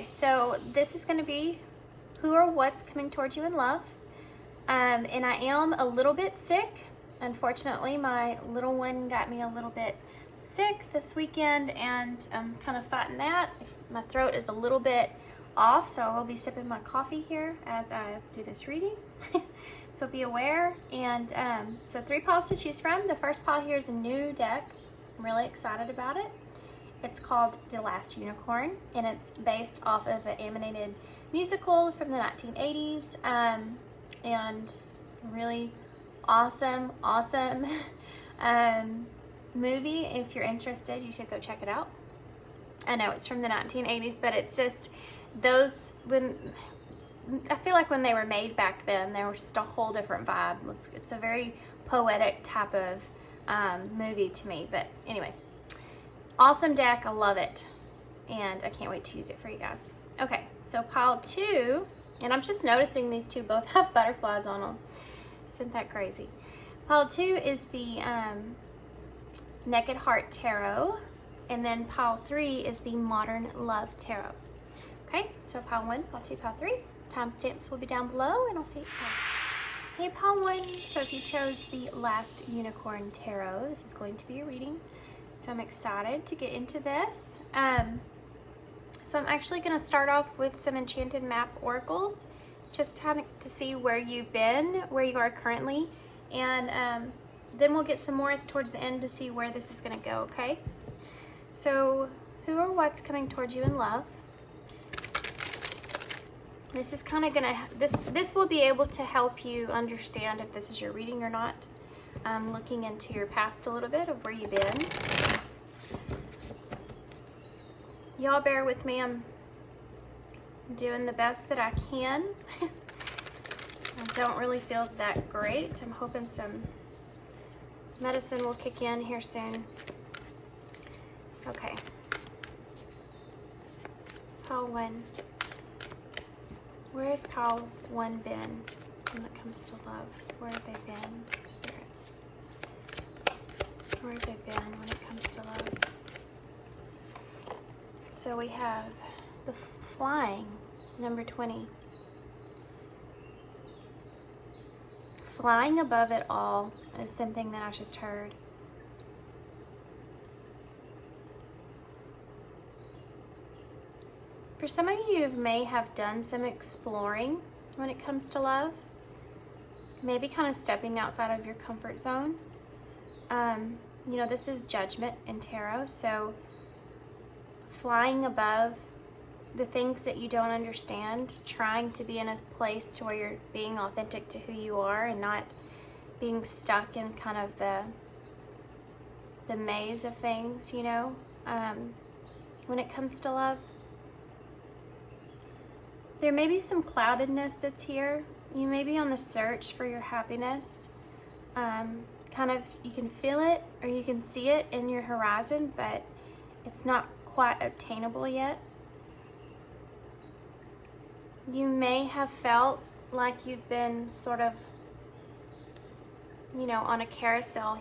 Okay, so this is going to be who or what's coming towards you in love. And I am a little bit sick. Unfortunately, my little one got me a little bit sick this weekend, and I'm kind of fighting that. My throat is a little bit off, so I will be sipping my coffee here as I do this reading. So be aware. And so 3 piles to choose from. The first pile here is a new deck. I'm really excited about it. It's called The Last Unicorn, and it's based off of an animated musical from the 1980s, and really awesome movie. If you're interested, you should go check it out. I know it's from the 1980s, but it's just those, I feel like when they were made back then, they were just a whole different vibe. It's a very poetic type of movie to me, but anyway. Awesome deck, I love it, and I can't wait to use it for you guys. Okay, so pile 2, and I'm just noticing these two both have butterflies on them. Isn't that crazy? Pile 2 is the Naked Heart Tarot, and then pile 3 is the Modern Love Tarot. Okay, so pile 1, pile 2, pile 3. Timestamps will be down below, and I'll see you. Hey, pile 1, so if you chose the Last Unicorn Tarot, this is going to be a reading. So I'm excited to get into this. So I'm actually going to start off with some Enchanted Map Oracles, just to see where you've been, where you are currently, and then we'll get some more towards the end to see where this is going to go, okay? So who or what's coming towards you in love? This is kind of going to, this will be able to help you understand if this is your reading or not. Looking into your past a little bit of where you've been. Y'all bear with me, I'm doing the best that I can. I don't really feel that great. I'm hoping some medicine will kick in here soon. Okay. Pile 1. Where has pile 1 been when it comes to love? Where have they been, Spirit? Where have they been when it comes to love? So we have the flying, number 20. Flying above it all is something that I just heard. For some of you may have done some exploring when it comes to love. Maybe kind of stepping outside of your comfort zone. You know, this is judgment in tarot, so flying above the things that you don't understand, trying to be in a place to where you're being authentic to who you are and not being stuck in kind of the maze of things, you know, when it comes to love. There may be some cloudedness that's here. You may be on the search for your happiness. Kind of, you can feel it or you can see it in your horizon, but it's not quite obtainable yet. You may have felt like you've been sort of, you know, on a carousel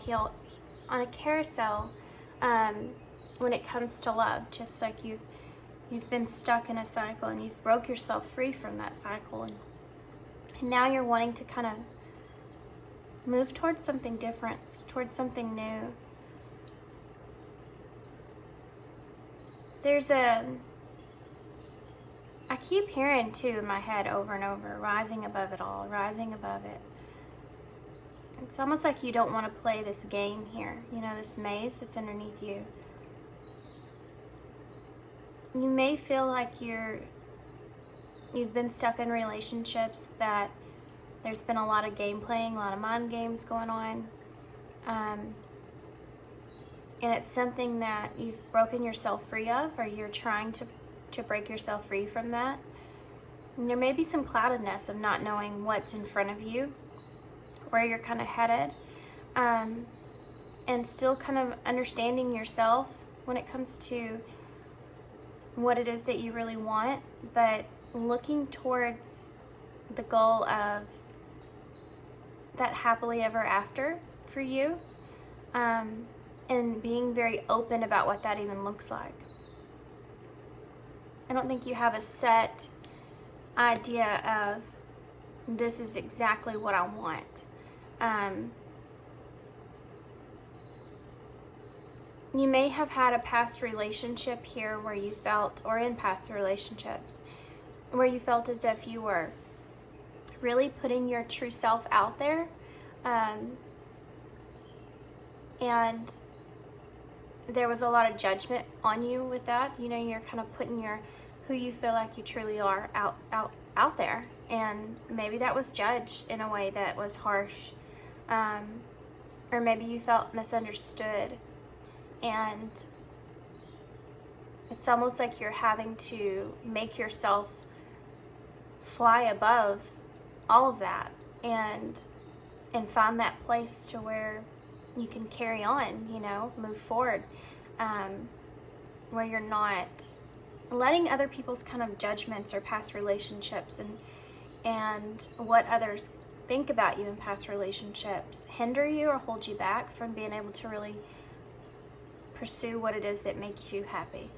when it comes to love, just like you've been stuck in a cycle and you've broke yourself free from that cycle, and now you're wanting to kind of move towards something different, towards something new. I keep hearing too in my head over and over, rising above it all, rising above it. It's almost like you don't want to play this game here, you know, this maze that's underneath you. You may feel like you've been stuck in relationships that there's been a lot of game playing, a lot of mind games going on. And it's something that you've broken yourself free of, or you're trying to break yourself free from that. And there may be some cloudedness of not knowing what's in front of you, where you're kind of headed, and still kind of understanding yourself when it comes to what it is that you really want, but looking towards the goal of that happily ever after for you, and being very open about what that even looks like. I don't think you have a set idea of this is exactly what I want. You may have had a past relationship here where you felt, or in past relationships, where you felt as if you were really putting your true self out there. And there was a lot of judgment on you with that. You know, you're kind of putting who you feel like you truly are out there. And maybe that was judged in a way that was harsh. Or maybe you felt misunderstood. And it's almost like you're having to make yourself fly above all of that and find that place to where you can carry on, you know, move forward, where you're not letting other people's kind of judgments or past relationships and what others think about you in past relationships hinder you or hold you back from being able to really pursue what it is that makes you happy.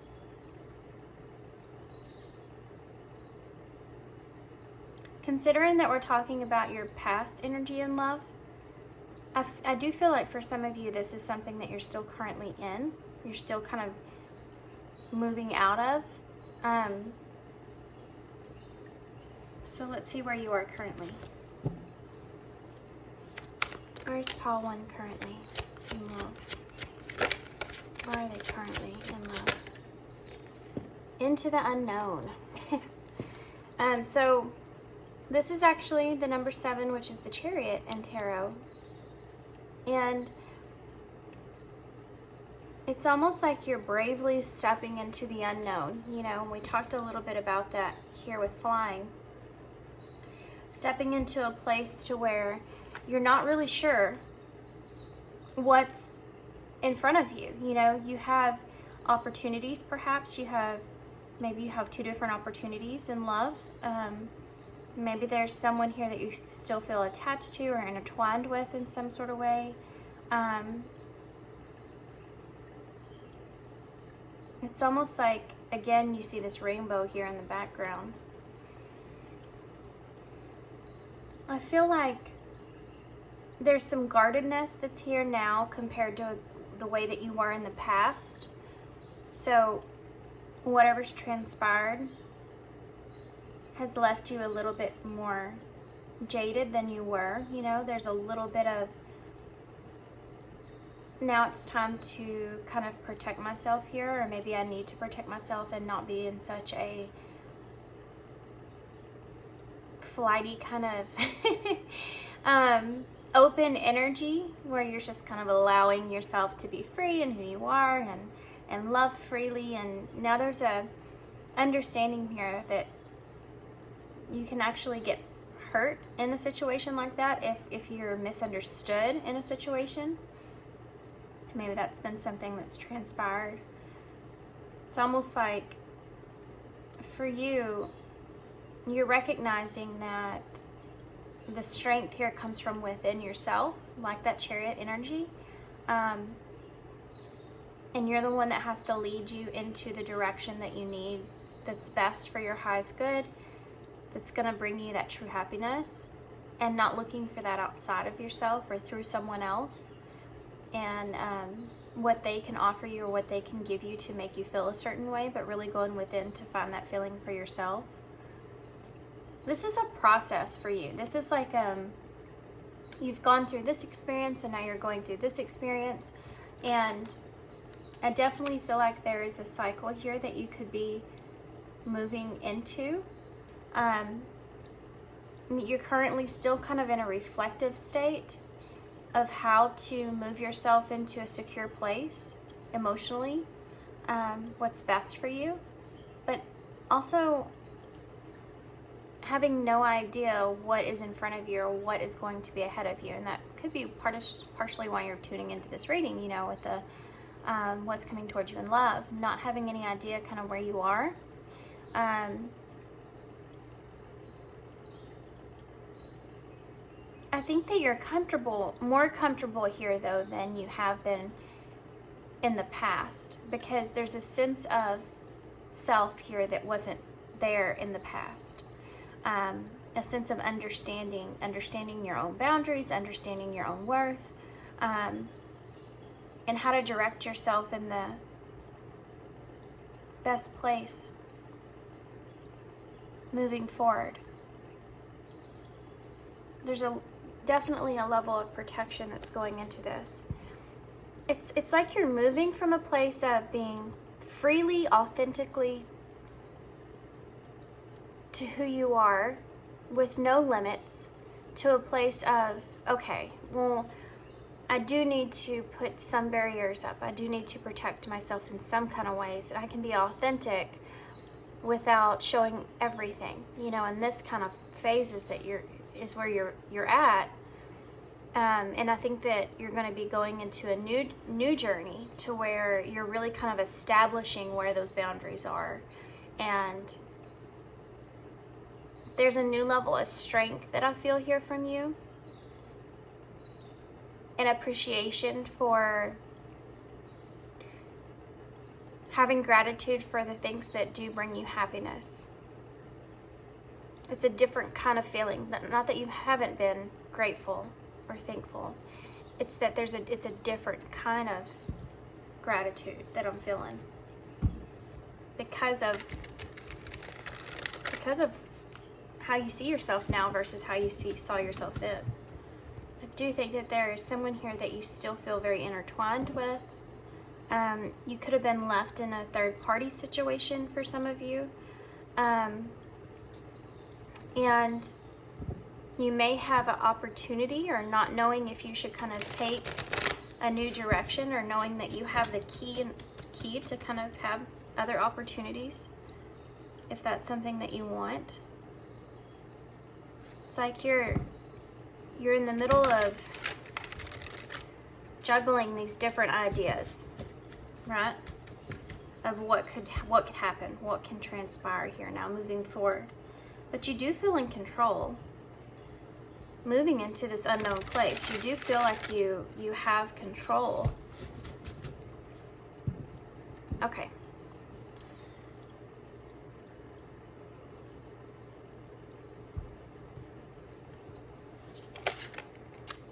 Considering that we're talking about your past energy in love, I do feel like for some of you this is something that you're still currently in. You're still kind of moving out of. So let's see where you are currently. Where's pile 1 currently in love? Where are they currently in love? Into the unknown. So this is actually the number 7, which is the Chariot in Tarot. And it's almost like you're bravely stepping into the unknown. You know, we talked a little bit about that here with flying. Stepping into a place to where you're not really sure what's in front of you. You know, you have opportunities, perhaps. Maybe you have 2 different opportunities in love. Maybe there's someone here that you still feel attached to or intertwined with in some sort of way. It's almost like, again, you see this rainbow here in the background. I feel like there's some guardedness that's here now compared to the way that you were in the past. So whatever's transpired has left you a little bit more jaded than you were. You know, there's a little bit of, now it's time to kind of protect myself here, or maybe I need to protect myself and not be in such a flighty kind of open energy where you're just kind of allowing yourself to be free in who you are and love freely. And now there's a understanding here that you can actually get hurt in a situation like that if you're misunderstood in a situation. Maybe that's been something that's transpired. It's almost like for you, you're recognizing that the strength here comes from within yourself, like that Chariot energy. And you're the one that has to lead you into the direction that you need, that's best for your highest good, that's going to bring you that true happiness, and not looking for that outside of yourself or through someone else and what they can offer you or what they can give you to make you feel a certain way, but really going within to find that feeling for yourself. This is a process for you. This is like you've gone through this experience and now you're going through this experience, and I definitely feel like there is a cycle here that you could be moving into. You're currently still kind of in a reflective state of how to move yourself into a secure place emotionally, what's best for you, but also having no idea what is in front of you or what is going to be ahead of you. And that could be partially why you're tuning into this reading, you know, with the what's coming towards you in love, not having any idea kind of where you are. I think that you're more comfortable here though than you have been in the past, because there's a sense of self here that wasn't there in the past. A sense of understanding your own boundaries, understanding your own worth, and how to direct yourself in the best place moving forward. There's definitely a level of protection that's going into this. It's like you're moving from a place of being freely, authentically to who you are with no limits to a place of, okay, well, I do need to put some barriers up. I do need to protect myself in some kind of ways. And I can be authentic without showing everything, and this kind of phases that is where you're at. And I think that you're going to be going into a new journey to where you're really kind of establishing where those boundaries are. And there's a new level of strength that I feel here from you, and appreciation for having gratitude for the things that do bring you happiness. It's a different kind of feeling. Not that you haven't been grateful or thankful. It's that it's a different kind of gratitude that I'm feeling because of how you see yourself now versus how you saw yourself then. I do think that there is someone here that you still feel very intertwined with. You could have been left in a third-party situation for some of you. And you may have an opportunity, or not knowing if you should kind of take a new direction, or knowing that you have the key to kind of have other opportunities, if that's something that you want. It's like you're in the middle of juggling these different ideas, right? Of what could happen, what can transpire here now moving forward. But you do feel in control. Moving into this unknown place, you do feel like you have control. Okay.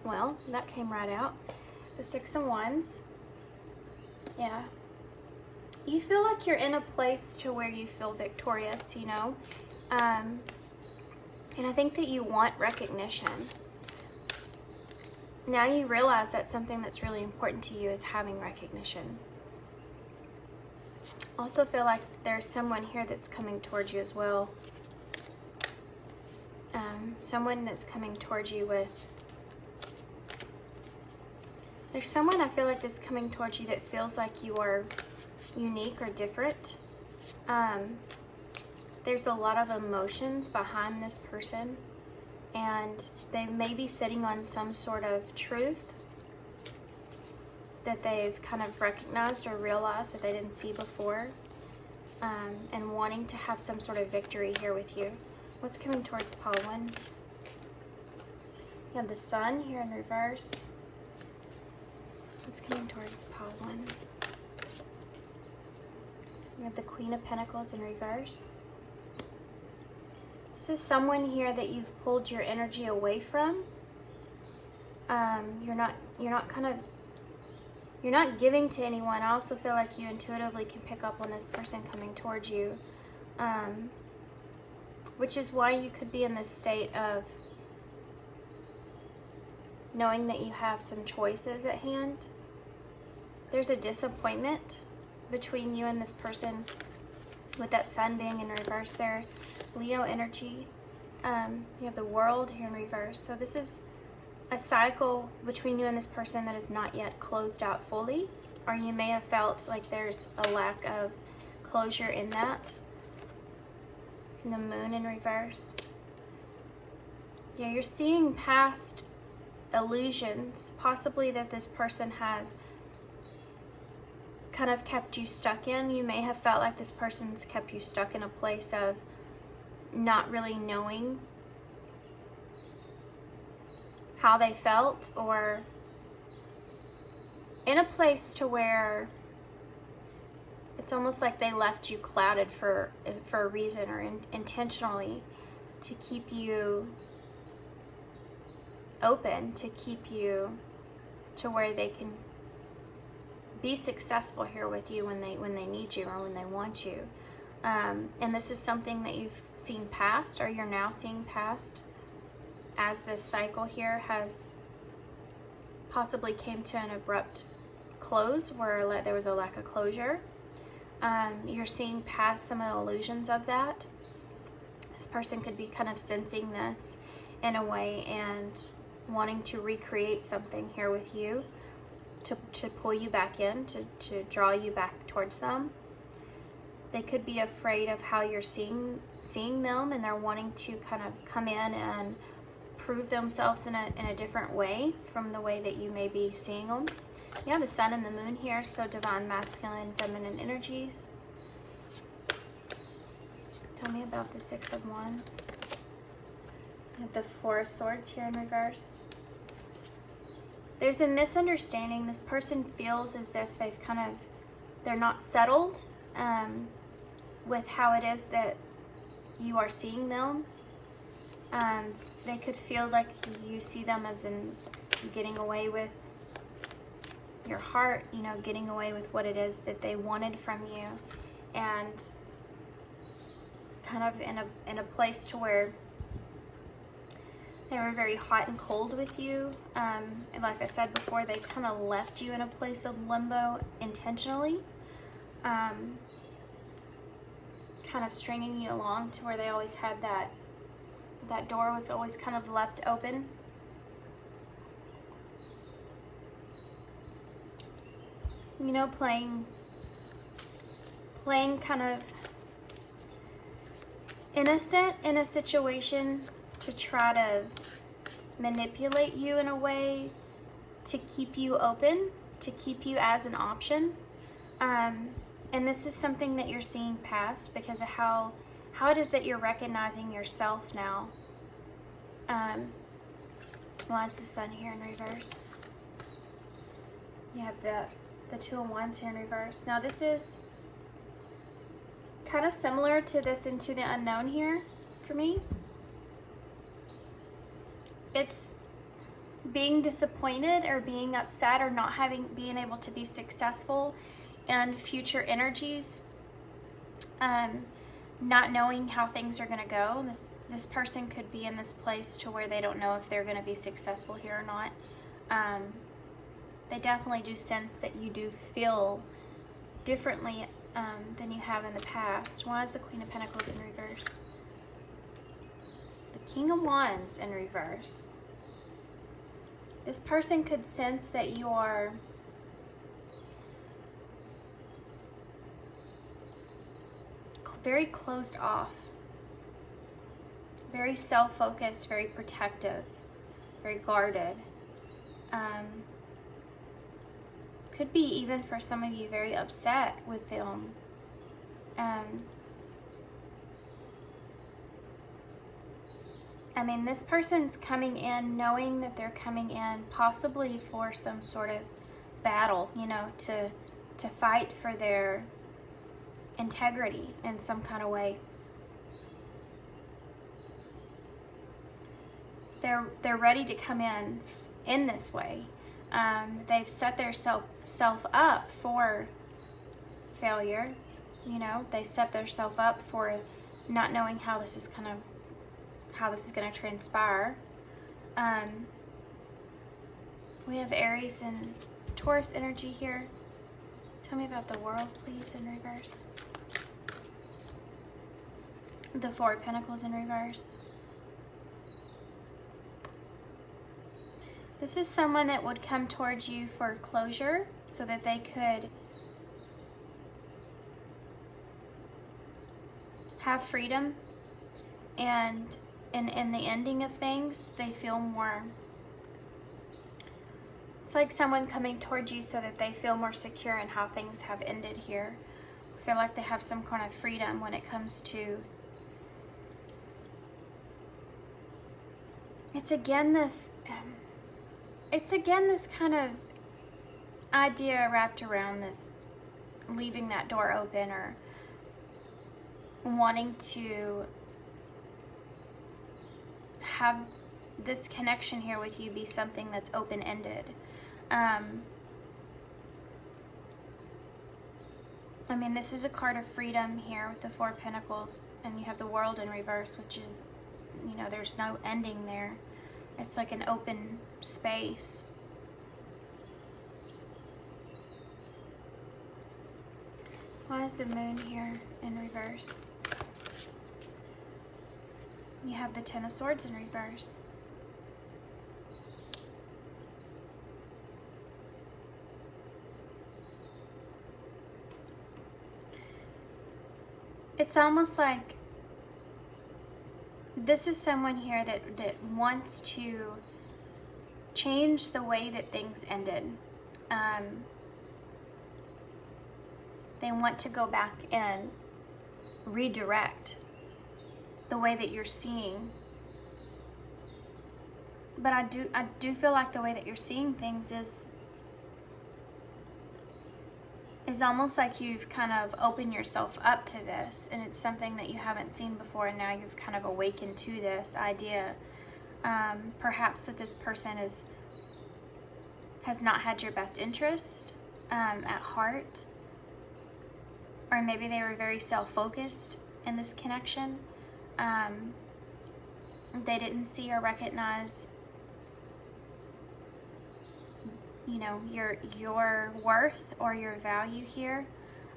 Well, that came right out. The Six of Wands. Yeah. You feel like you're in a place to where you feel victorious, and I think that you want recognition. Now you realize that something that's really important to you is having recognition. Also feel like there's someone here that's coming towards you as well. Someone that's coming towards you with... There's someone I feel like that's coming towards you that feels like you are unique or different. There's a lot of emotions behind this person, and they may be sitting on some sort of truth that they've kind of recognized or realized that they didn't see before, and wanting to have some sort of victory here with you. What's coming towards pile one? You have the Sun here in reverse. What's coming towards pile one? You have the Queen of Pentacles in reverse. This is someone here that you've pulled your energy away from. You're not giving to anyone. I also feel like you intuitively can pick up on this person coming towards you, which is why you could be in this state of knowing that you have some choices at hand. There's a disappointment between you and this person, with that Sun being in reverse there. Leo energy. You have the World here in reverse. So this is a cycle between you and this person that is not yet closed out fully, or you may have felt like there's a lack of closure in that. And the Moon in reverse. Yeah, you're seeing past illusions, possibly that this person has kind of kept you stuck in. You may have felt like this person's kept you stuck in a place of not really knowing how they felt, or in a place to where It's almost like they left you clouded for a reason, or intentionally, to keep you open, to keep you to where they can be successful here with you when they need you or when they want you. And this is something that you've seen past, or you're now seeing past, as this cycle here has possibly came to an abrupt close, where there was a lack of closure. You're seeing past some of the illusions of that. This person could be kind of sensing this in a way and wanting to recreate something here with you, to pull you back in, to draw you back towards them. They could be afraid of how you're seeing them, and they're wanting to kind of come in and prove themselves in a different way from the way that you may be seeing them. You have the sun and the moon here, so divine masculine, feminine energies. Tell me about the Six of Wands. You have the Four of Swords here in reverse. There's a misunderstanding. This person feels as if they're not settled with how it is that you are seeing them. They could feel like you see them as in getting away with your heart, getting away with what it is that they wanted from you, and kind of in a place to where they were very hot and cold with you. And like I said before, they kind of left you in a place of limbo intentionally, kind of stringing you along to where they always had that door was always kind of left open. Playing kind of innocent in a situation to try to manipulate you in a way to keep you open, to keep you as an option. And this is something that you're seeing past because of how it is that you're recognizing yourself now. Why is the sun here in reverse? You have the Two of Wands here in reverse. Now this is kind of similar to this Into the Unknown here for me. It's being disappointed or being upset or not being able to be successful in future energies, not knowing how things are going to go. This person could be in this place to where they don't know if they're going to be successful here or not. They definitely do sense that you do feel differently than you have in the past. Why is the Queen of Pentacles in reverse? The King of Wands in reverse. This person could sense that you are very closed off, very self-focused, very protective, very guarded. Could be even for some of you very upset with them. I mean, this person's coming in knowing that they're coming in possibly for some sort of battle, to fight for their integrity in some kind of way. They're ready to come in this way. They've set their self up for failure. They set themselves up for not knowing how this is going to transpire. We have Aries and Taurus energy here. Tell me about the World, please, in reverse. The Four of Pentacles in reverse. This is someone that would come towards you for closure so that they could have freedom, and in the ending of things, they feel more. It's like someone coming towards you so that they feel more secure in how things have ended here. I feel like they have some kind of freedom when it comes to. It's again this kind of idea wrapped around this leaving that door open or wanting to have this connection here with you be something that's open-ended. I mean, this is a card of freedom here with the Four of Pentacles, and you have the World in reverse, which is, you know, there's no ending there. It's like an open space. Why is the Moon here in reverse? You have the Ten of Swords in reverse. It's almost like this is someone here that wants to change the way that things ended. They want to go back and redirect the way that you're seeing. But I do feel like the way that you're seeing things is almost like you've kind of opened yourself up to this, and it's something that you haven't seen before, and now you've kind of awakened to this idea. Perhaps that this person has not had your best interest at heart, or maybe they were very self-focused in this connection. They didn't see or recognize, you know, your worth or your value here.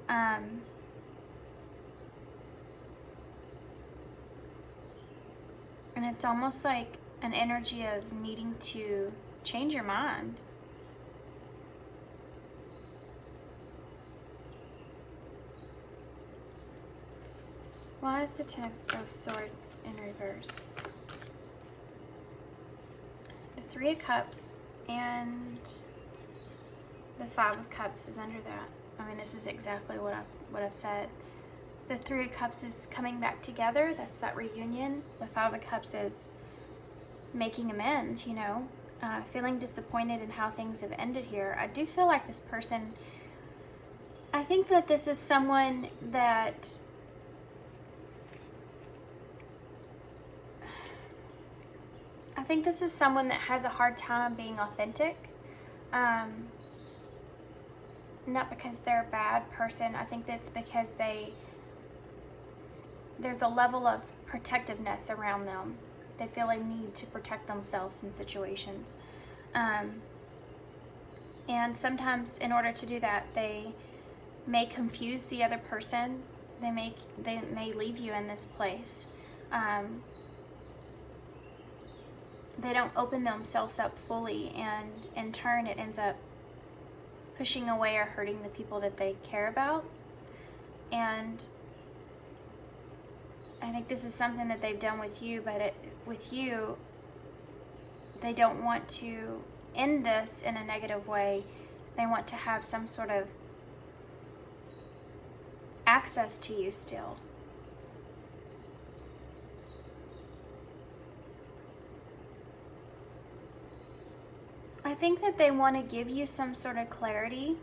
And it's almost like an energy of needing to change your mind. Why is the Ten of Swords in reverse? The Three of Cups and the Five of Cups is under that. I mean, this is exactly what I've said. The Three of Cups is coming back together. That's that reunion. The Five of Cups is making amends, you know, feeling disappointed in how things have ended here. I do feel like this person, I think that this is someone that has a hard time being authentic. Not because they're a bad person. I think that's because there's a level of protectiveness around them. They feel a need to protect themselves in situations. And sometimes in order to do that, they may confuse the other person. They may leave you in this place. They don't open themselves up fully, and in turn it ends up pushing away or hurting the people that they care about. And I think this is something that they've done with you, but with you, they don't want to end this in a negative way. They want to have some sort of access to you still. I think that they want to give you some sort of clarity.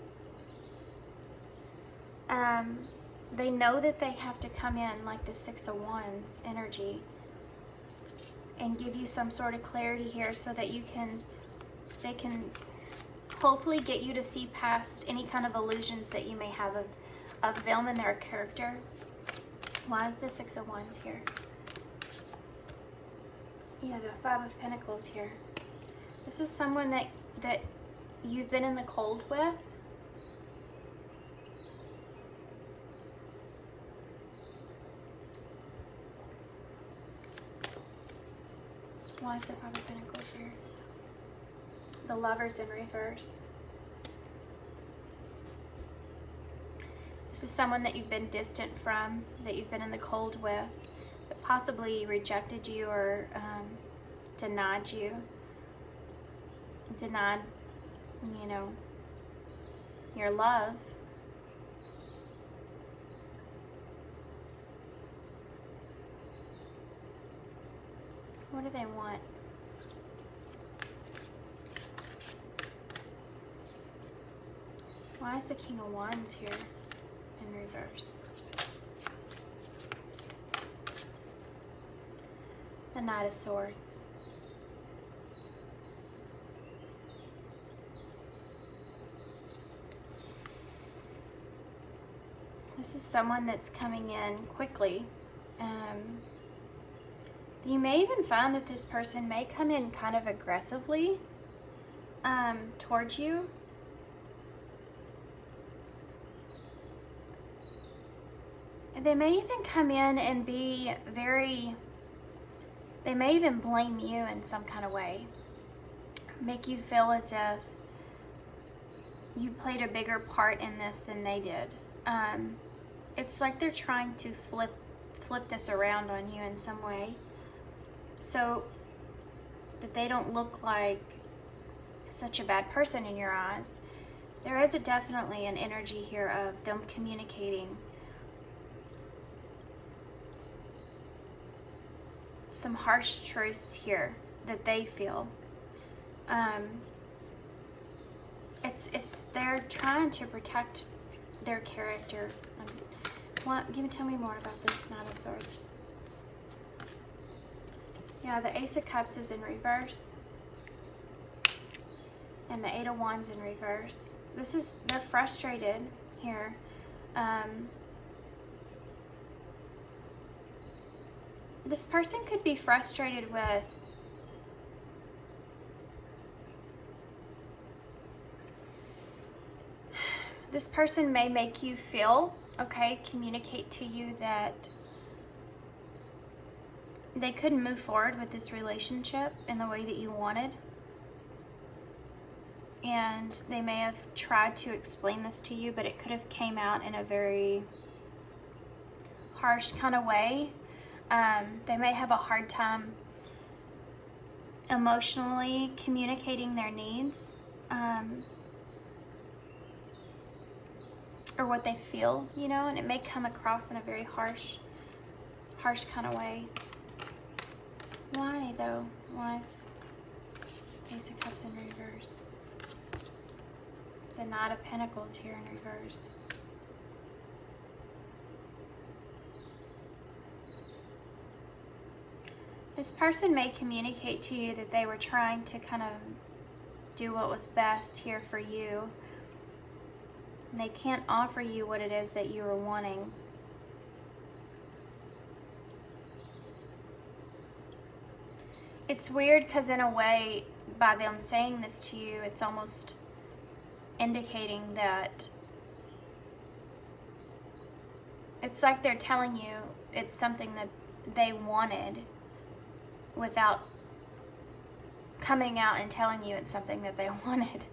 They know that they have to come in like the Six of Wands energy and give you some sort of clarity here so that they can hopefully get you to see past any kind of illusions that you may have of them and their character. Why is the Six of Wands here? Yeah, the Five of Pentacles here. This is someone that you've been in the cold with. Why is the Five of Pentacles here? The Lovers in reverse. This is someone that you've been distant from, that you've been in the cold with, that possibly rejected you or denied you. Denied, you know, your love. What do they want? Why is the King of Wands here? reverse. The Knight of Swords. This is someone that's coming in quickly. You may even find that this person may come in kind of aggressively towards you. They may even come in and be they may even blame you in some kind of way. Make you feel as if you played a bigger part in this than they did. It's like they're trying to flip this around on you in some way, so that they don't look like such a bad person in your eyes. There is definitely an energy here of them communicating some harsh truths here that they feel. They're trying to protect their character. Tell me more about this Knight of Swords. Yeah, the Ace of Cups is in reverse. And the Eight of Wands in reverse. They're frustrated here. This person could be frustrated with this person may make you feel, communicate to you that they couldn't move forward with this relationship in the way that you wanted. And they may have tried to explain this to you, but it could have came out in a very harsh kind of way. They may have a hard time emotionally communicating their needs, or what they feel, and it may come across in a very harsh kind of way. Why though? Why is Ace of Cups in reverse? The Knight of Pentacles here in reverse. This person may communicate to you that they were trying to kind of do what was best here for you. They can't offer you what it is that you were wanting. It's weird because in a way, by them saying this to you, it's almost indicating that it's like they're telling you it's something that they wanted without coming out and telling you it's something that they wanted.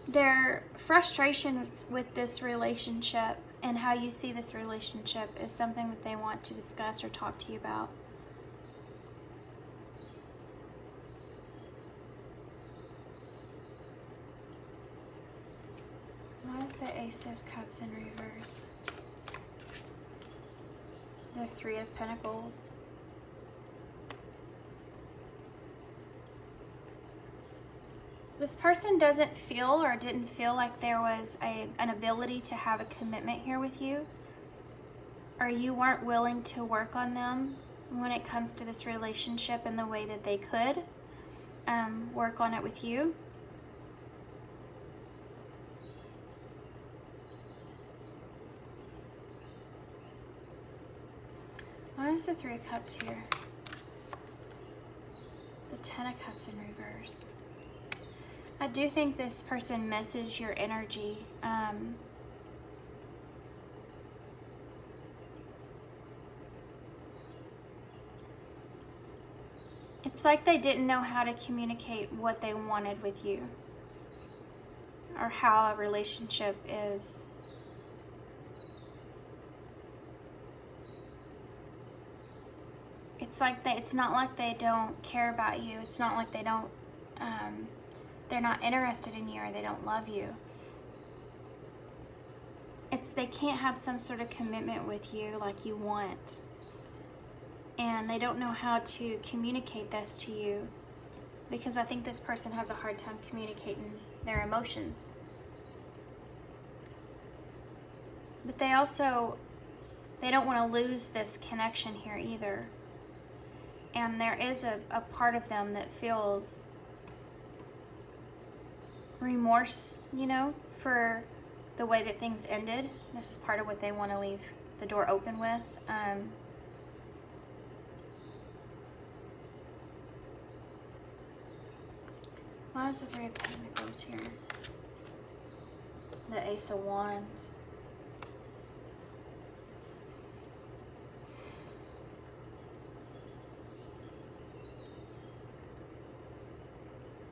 Their frustration with this relationship and how you see this relationship is something that they want to discuss or talk to you about. Why is the Ace of Cups in reverse? The Three of Pentacles. This person doesn't feel or didn't feel like there was an ability to have a commitment here with you, or you weren't willing to work on them when it comes to this relationship in the way that they could work on it with you. Why is the Three of Cups here? The Ten of Cups in reverse. I do think this person misses your energy. It's like they didn't know how to communicate what they wanted with you, or how a relationship is. It's like it's not like they don't care about you. It's not like they don't, they're not interested in you or they don't love you. It's they can't have some sort of commitment with you like you want. And they don't know how to communicate this to you because I think this person has a hard time communicating their emotions. But they don't want to lose this connection here either. And there is a part of them that feels remorse, you know, for the way that things ended. This is part of what they want to leave the door open with. Why is the Three of Pentacles here? The Ace of Wands.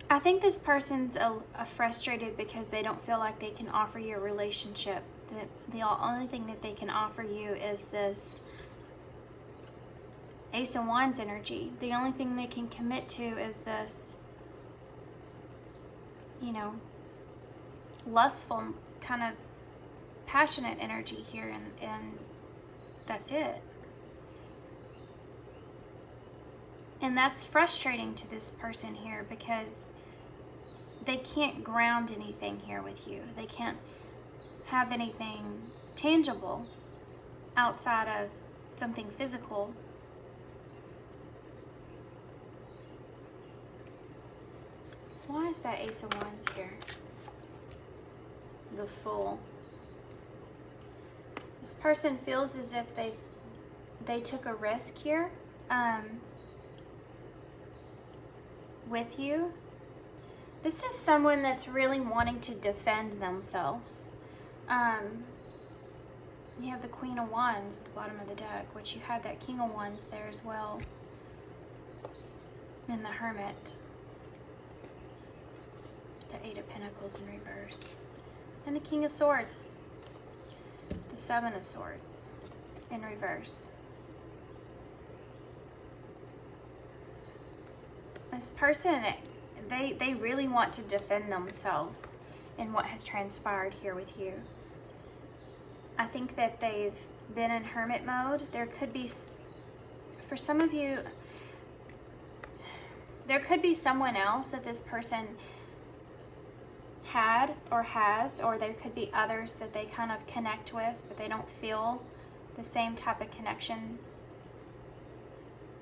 I think this person's frustrated because they don't feel like they can offer you a relationship. The only thing that they can offer you is this Ace of Wands energy. The only thing they can commit to is this, you know, lustful, kind of passionate energy here, and that's it. And that's frustrating to this person here because they can't ground anything here with you. They can't have anything tangible outside of something physical. Why is that Ace of Wands here? The Fool. This person feels as if they took a risk here with you. This is someone that's really wanting to defend themselves. You have the Queen of Wands at the bottom of the deck, which you had that King of Wands there as well. And the Hermit. The Eight of Pentacles in reverse. And the King of Swords. The Seven of Swords in reverse. This person, they really want to defend themselves in what has transpired here with you. I think that they've been in hermit mode. There could be, for some of you, there could be someone else that this person had or has, or there could be others that they kind of connect with, but they don't feel the same type of connection.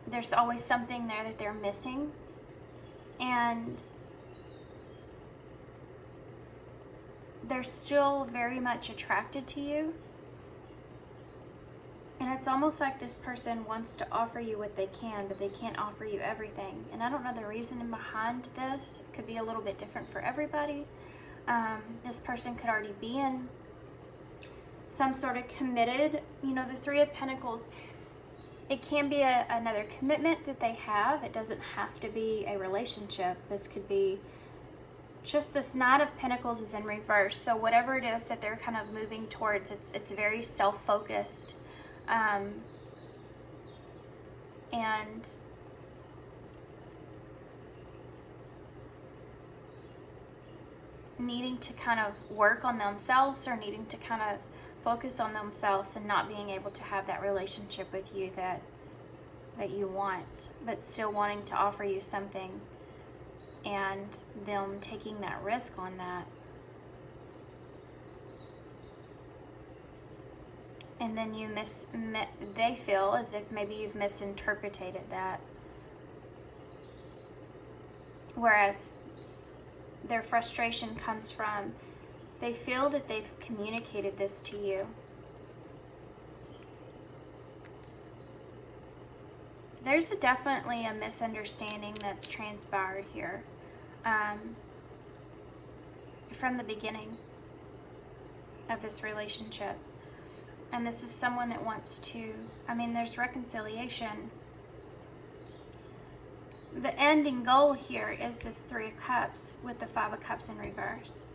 There's always something there that they're missing. And they're still very much attracted to you. And it's almost like this person wants to offer you what they can, but they can't offer you everything. And I don't know the reason behind this. It could be a little bit different for everybody. This person could already be in some sort of committed, you know, the Three of Pentacles. It can be another commitment that they have. It doesn't have to be a relationship. This could be just this Knight of Pentacles is in reverse. So whatever it is that they're kind of moving towards, it's very self-focused. And needing to kind of work on themselves, or needing to kind of focus on themselves, and not being able to have that relationship with you that you want, but still wanting to offer you something, and them taking that risk on that. And then they feel as if maybe you've misinterpreted that. Whereas their frustration comes from, they feel that they've communicated this to you. There's definitely a misunderstanding that's transpired here from the beginning of this relationship. And this is someone that wants to, there's reconciliation. The ending goal here is this Three of Cups with the Five of Cups in reverse.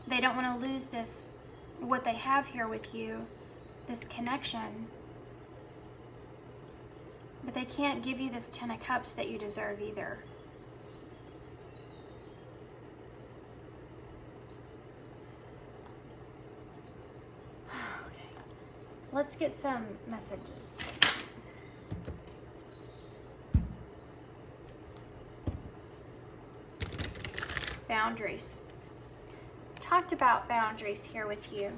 They don't want to lose this, what they have here with you, this connection. But they can't give you this Ten of Cups that you deserve either. Okay, let's get some messages. Boundaries. Talked about boundaries here with you.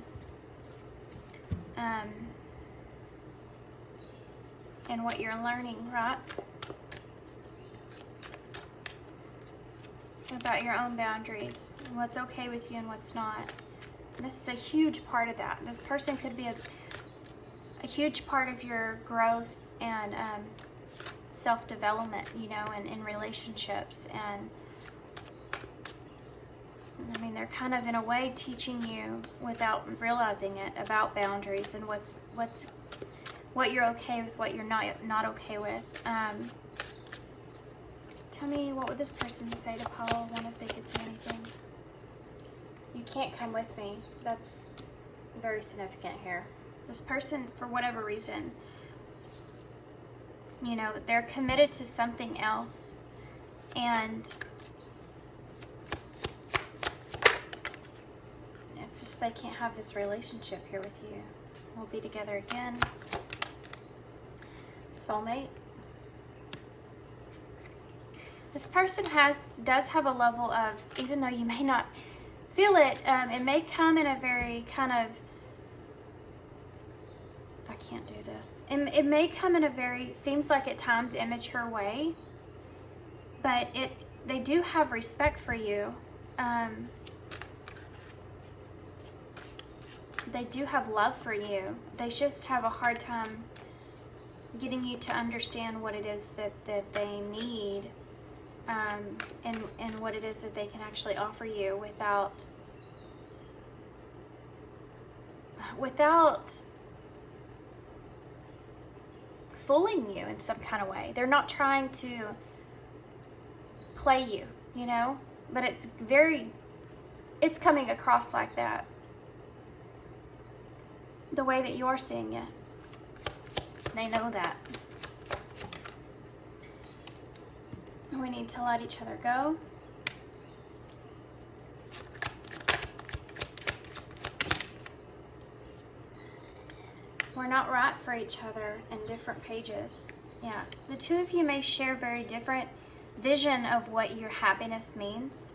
And what you're learning, right? About your own boundaries, what's okay with you and what's not. And this is a huge part of that. This person could be a huge part of your growth and self-development, you know, and in relationships. And I mean, they're kind of in a way teaching you without realizing it about boundaries and what you're okay with, what you're not okay with. Tell me, what would this person say to Paul? I wonder if they could say anything. You can't come with me. That's very significant here. This person, for whatever reason, you know, they're committed to something else, and it's just they can't have this relationship here with you. We'll be together again. Soulmate. This person does have a level of, even though you may not feel it, it may come in a very kind of, I can't do this. It may come in a very, seems like at times, immature way, but they do have respect for you. They do have love for you. They just have a hard time getting you to understand what it is that they need, and what it is that they can actually offer you without fooling you in some kind of way. They're not trying to play you, you know, but it's coming across like that, the way that you're seeing it. They know that. We need to let each other go. We're not right for each other in different pages. Yeah, the two of you may share very different vision of what your happiness means.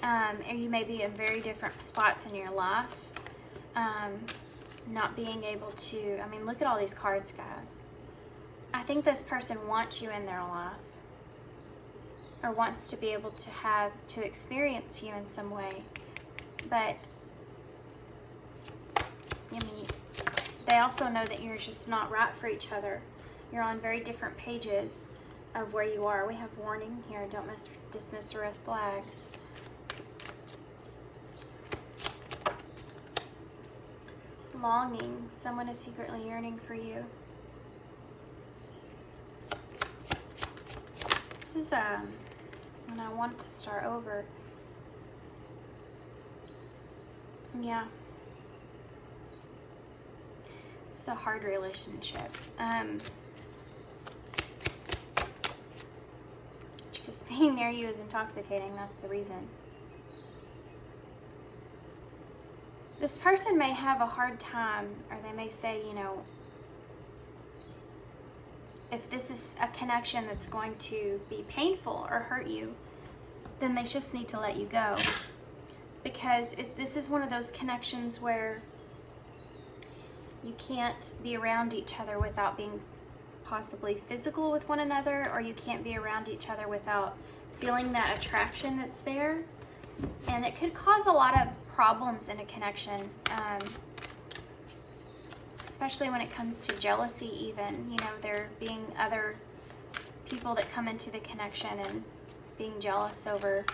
Or you may be in very different spots in your life. Not being able to, I mean, look at all these cards, guys. I think this person wants you in their life, or wants to be able to experience you in some way. But, I mean, they also know that you're just not right for each other. You're on very different pages of where you are. We have warning here, don't dismiss the red flags. Longing, someone is secretly yearning for you. This is when I want to start over. Yeah. It's a hard relationship. Just being near you is intoxicating, that's the reason. This person may have a hard time, or they may say, you know, if this is a connection that's going to be painful or hurt you, then they just need to let you go. Because this is one of those connections where you can't be around each other without being possibly physical with one another, or you can't be around each other without feeling that attraction that's there. And it could cause a lot of problems in a connection, especially when it comes to jealousy even. You know, there being other people that come into the connection and being jealous over,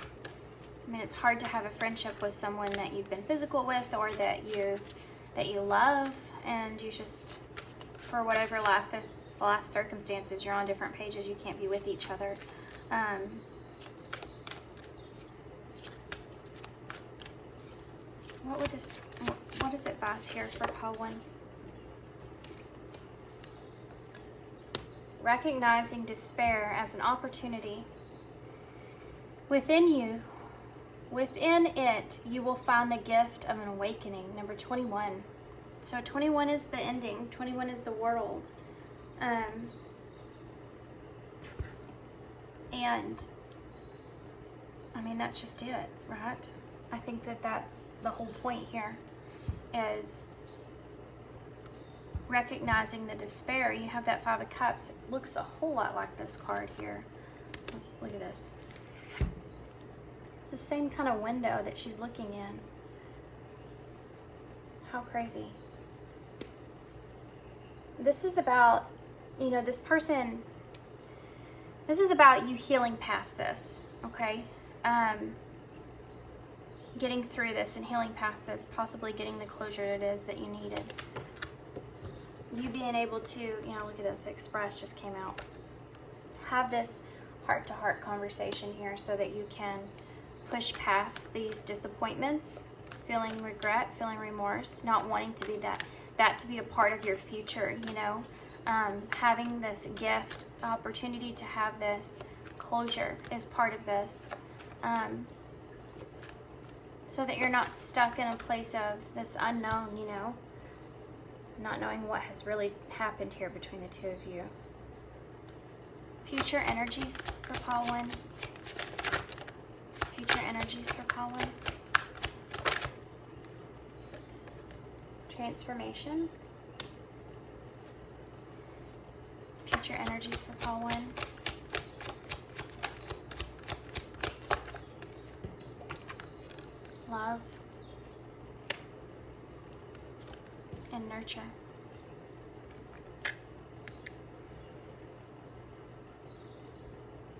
I mean, it's hard to have a friendship with someone that you've been physical with, or that you love, and you just, for whatever life circumstances, you're on different pages, you can't be with each other. What is advice here for Paul 1? Recognizing despair as an opportunity. Within it, you will find the gift of an awakening. Number 21. So 21 is the ending. 21 is the world. And I mean, that's just it, right? I think that that's the whole point here, is recognizing the despair. You have that Five of Cups. It looks a whole lot like this card here. Look at this. It's the same kind of window that she's looking in. How crazy. This is about, you know, this person, this is about you healing past this, okay? Getting through this and healing past this, possibly getting the closure it is that you needed. You being able to, you know, look at this, express just came out. Have this heart-to-heart conversation here so that you can push past these disappointments, feeling regret, feeling remorse, not wanting to be that to be a part of your future, you know. Having this gift, opportunity to have this closure is part of this. So that you're not stuck in a place of this unknown, you know, not knowing what has really happened here between the two of you. Future energies for pile one. Future energies for pile one. Transformation. Future energies for pile one. Love and nurture.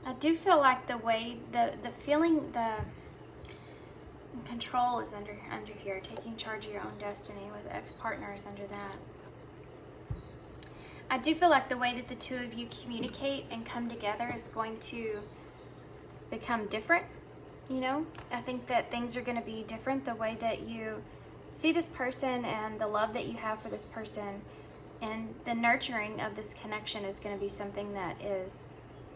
I do feel like the way the feeling, the control is under here, taking charge of your own destiny with ex-partner is under that. I do feel like the way that the two of you communicate and come together is going to become different. You know, I think that things are going to be different. The way that you see this person and the love that you have for this person and the nurturing of this connection is going to be something that is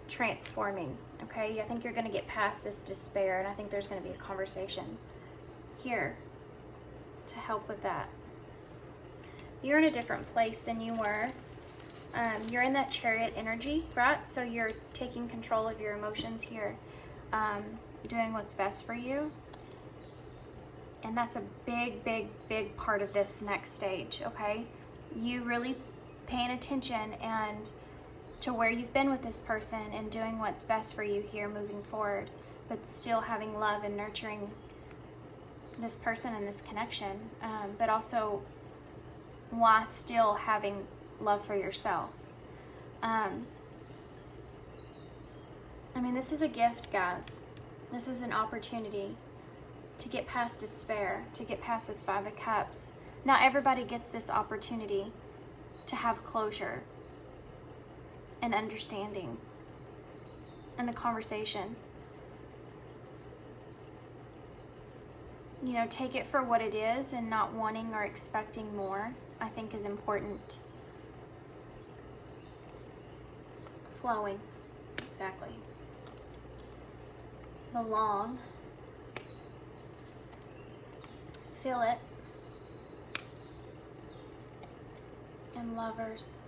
transforming. Okay, I think you're going to get past this despair, and I think there's going to be a conversation here to help with that. You're in a different place than you were. You're in that Chariot energy, right? So you're taking control of your emotions here. Doing what's best for you, and that's a big part of this next stage. Okay, you really paying attention and to where you've been with this person and doing what's best for you here moving forward, but still having love and nurturing this person and this connection, but also while still having love for yourself. I mean, this is a gift, guys. This is an opportunity to get past despair, to get past this Five of Cups. Not everybody gets this opportunity to have closure and understanding and a conversation. You know, take it for what it is and not wanting or expecting more, I think is important. Flowing, exactly. Belong, feel it, and Lovers.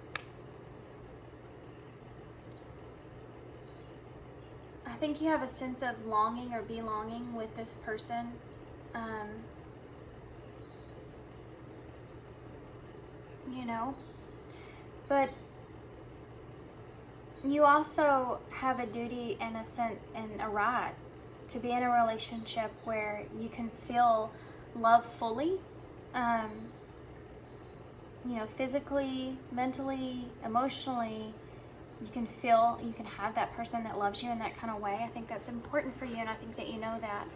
I think you have a sense of longing or belonging with this person. You know, but you also have a duty and a right to be in a relationship where you can feel love fully, you know, physically, mentally, emotionally. You can have that person that loves you in that kind of way. I think that's important for you, and I think that you know that.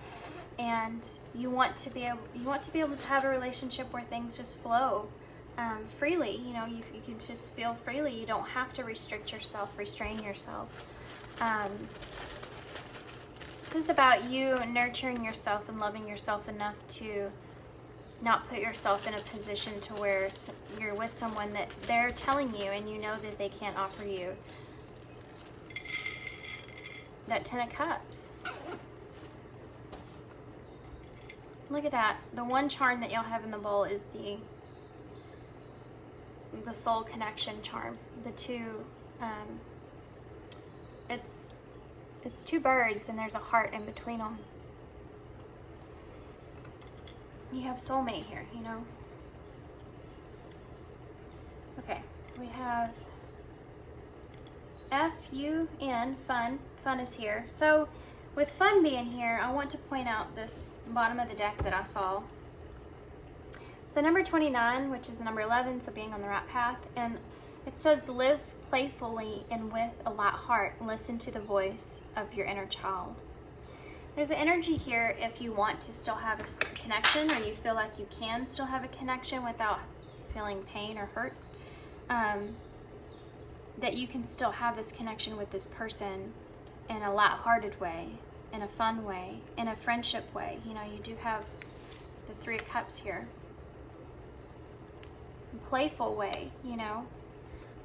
And you want to be able to have a relationship where things just flow freely. You know, you can just feel freely. You don't have to restrict yourself, restrain yourself. This is about you nurturing yourself and loving yourself enough to not put yourself in a position to where you're with someone that they're telling you and you know that they can't offer you. That Ten of Cups. Look at that. The one charm that y'all have in the bowl is the soul connection charm. The two, it's it's two birds and there's a heart in between them. You have soulmate here, you know. Okay, we have F-U-N, fun. Fun is here. So with fun being here, I want to point out this bottom of the deck that I saw. So number 29, which is the number 11, so being on the right path, and it says live playfully and with a light heart. Listen to the voice of your inner child. There's an energy here if you want to still have a connection, or you feel like you can still have a connection without feeling pain or hurt, that you can still have this connection with this person in a light-hearted way, in a fun way, in a friendship way. You know, you do have the Three of Cups here. A playful way, you know.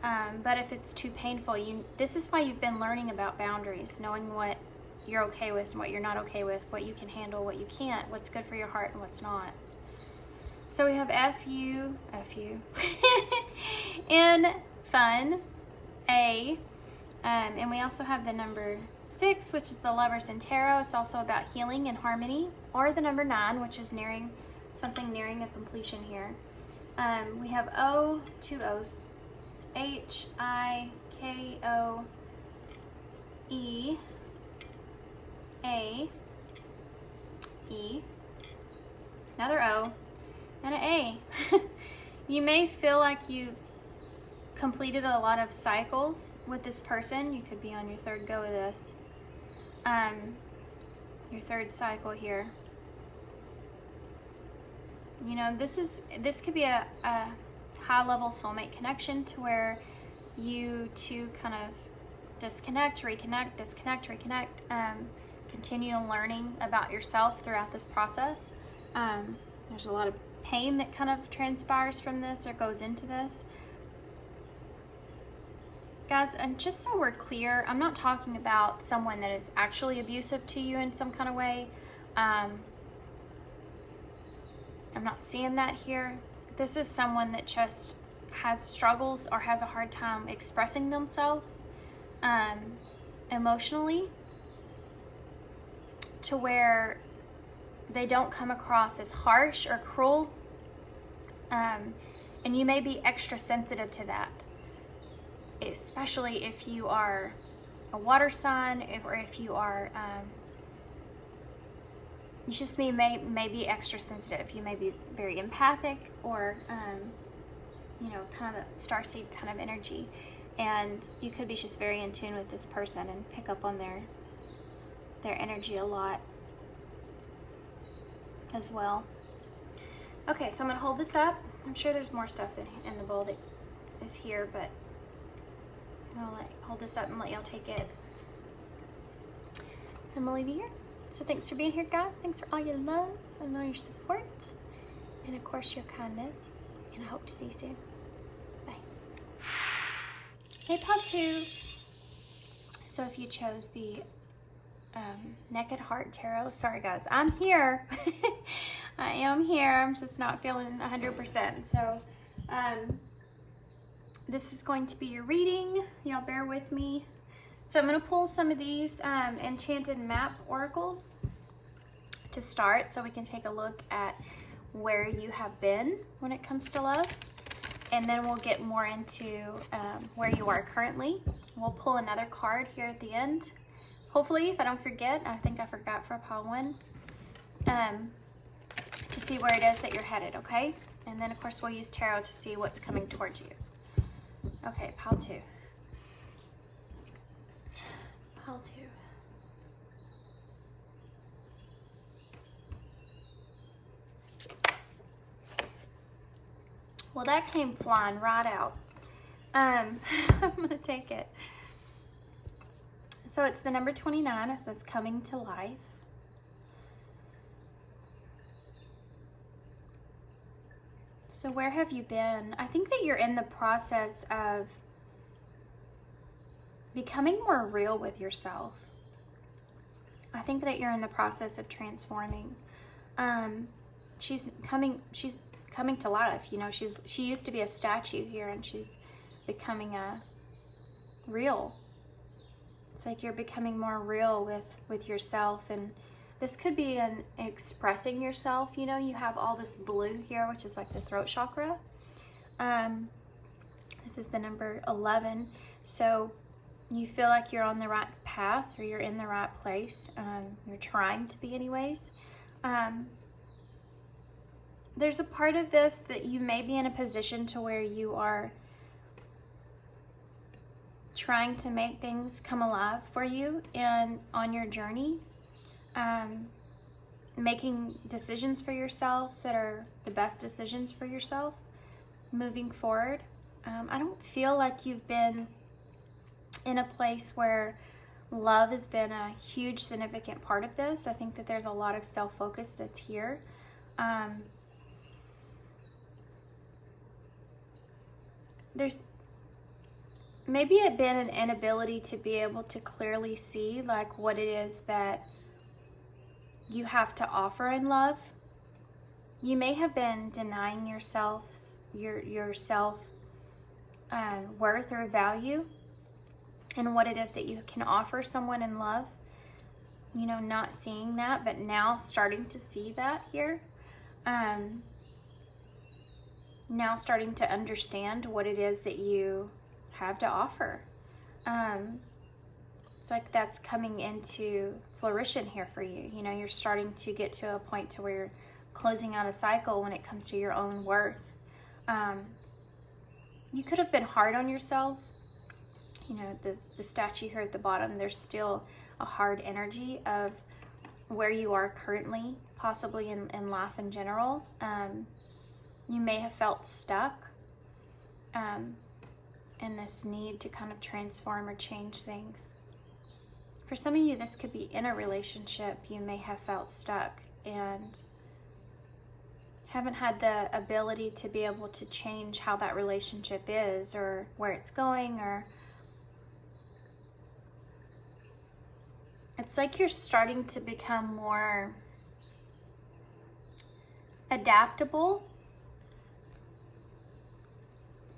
But if it's too painful, this is why you've been learning about boundaries, knowing what you're okay with and what you're not okay with, what you can handle, what you can't, what's good for your heart and what's not. So we have F-U, in fun, A, and we also have the number 6, which is the Lovers in Tarot. It's also about healing and harmony, or the number 9, which is something nearing a completion here. We have O, 2 O's, H-I-K-O-E, A, E, another O, and an A. You may feel like you've completed a lot of cycles with this person. You could be on your third go of this. Your third cycle here. You know, this could be a high-level soulmate connection to where you two kind of disconnect, reconnect, disconnect, reconnect, continue learning about yourself throughout this process. There's a lot of pain that kind of transpires from this or goes into this. Guys, and just so we're clear, I'm not talking about someone that is actually abusive to you in some kind of way. I'm not seeing that here. This is someone that just has struggles or has a hard time expressing themselves emotionally, to where they don't come across as harsh or cruel, and you may be extra sensitive to that, especially if you are a water sign, or if you are you just may be extra sensitive. You may be very empathic, or you know, kind of starseed kind of energy, and you could be just very in tune with this person and pick up on their energy a lot as well. Okay, so I'm gonna hold this up. I'm sure there's more stuff in the bowl that is here, but I'll hold this up and let y'all take it. I'm gonna leave you here. So thanks for being here, guys. Thanks for all your love and all your support, and of course your kindness, and I hope to see you soon. Bye. Hey, Pop 2. So if you chose the Naked Heart Tarot, sorry guys, I'm here. I am here. I'm just not feeling 100%. So this is going to be your reading. Y'all bear with me. So I'm going to pull some of these Enchanted Map Oracles to start, so we can take a look at where you have been when it comes to love. And then we'll get more into where you are currently. We'll pull another card here at the end. Hopefully, if I don't forget, I think I forgot for pile 1, to see where it is that you're headed, okay? And then, of course, we'll use tarot to see what's coming towards you. Okay, pile 2. Pile 2. Well, that came flying right out. I'm gonna take it. So it's the number 29. It says coming to life. So where have you been? I think that you're in the process of becoming more real with yourself. I think that you're in the process of transforming. She's coming to life. You know, she used to be a statue here, and she's becoming a real It's like you're becoming more real with yourself, and this could be an expressing yourself. You know, you have all this blue here, which is like the throat chakra. This is the number 11. So you feel like you're on the right path, or you're in the right place. You're trying to be anyways. There's a part of this that you may be in a position to where you are trying to make things come alive for you and on your journey, making decisions for yourself that are the best decisions for yourself moving forward. I don't feel like you've been in a place where love has been a huge significant part of this. I think that there's a lot of self-focus that's here. There's maybe it been an inability to be able to clearly see like what it is that you have to offer in love. You may have been denying yourself worth or value and what it is that you can offer someone in love. You know, not seeing that, but now starting to see that here. Now starting to understand what it is that you have to offer. It's like that's coming into fruition here for you. You know, you're starting to get to a point to where you're closing out a cycle when it comes to your own worth. You could have been hard on yourself. You know, the statue here at the bottom, there's still a hard energy of where you are currently, possibly in life in general. You may have felt stuck in this need to kind of transform or change things. For some of you, this could be in a relationship. You may have felt stuck and haven't had the ability to be able to change how that relationship is or where it's going, or it's like you're starting to become more adaptable,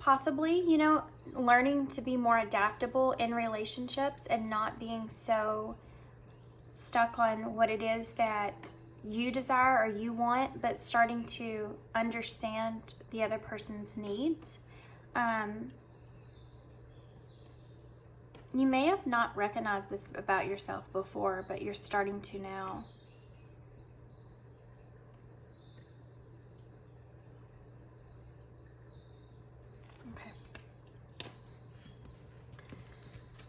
possibly, you know, learning to be more adaptable in relationships and not being so stuck on what it is that you desire or you want, but starting to understand the other person's needs. You may have not recognized this about yourself before, but you're starting to now. Okay.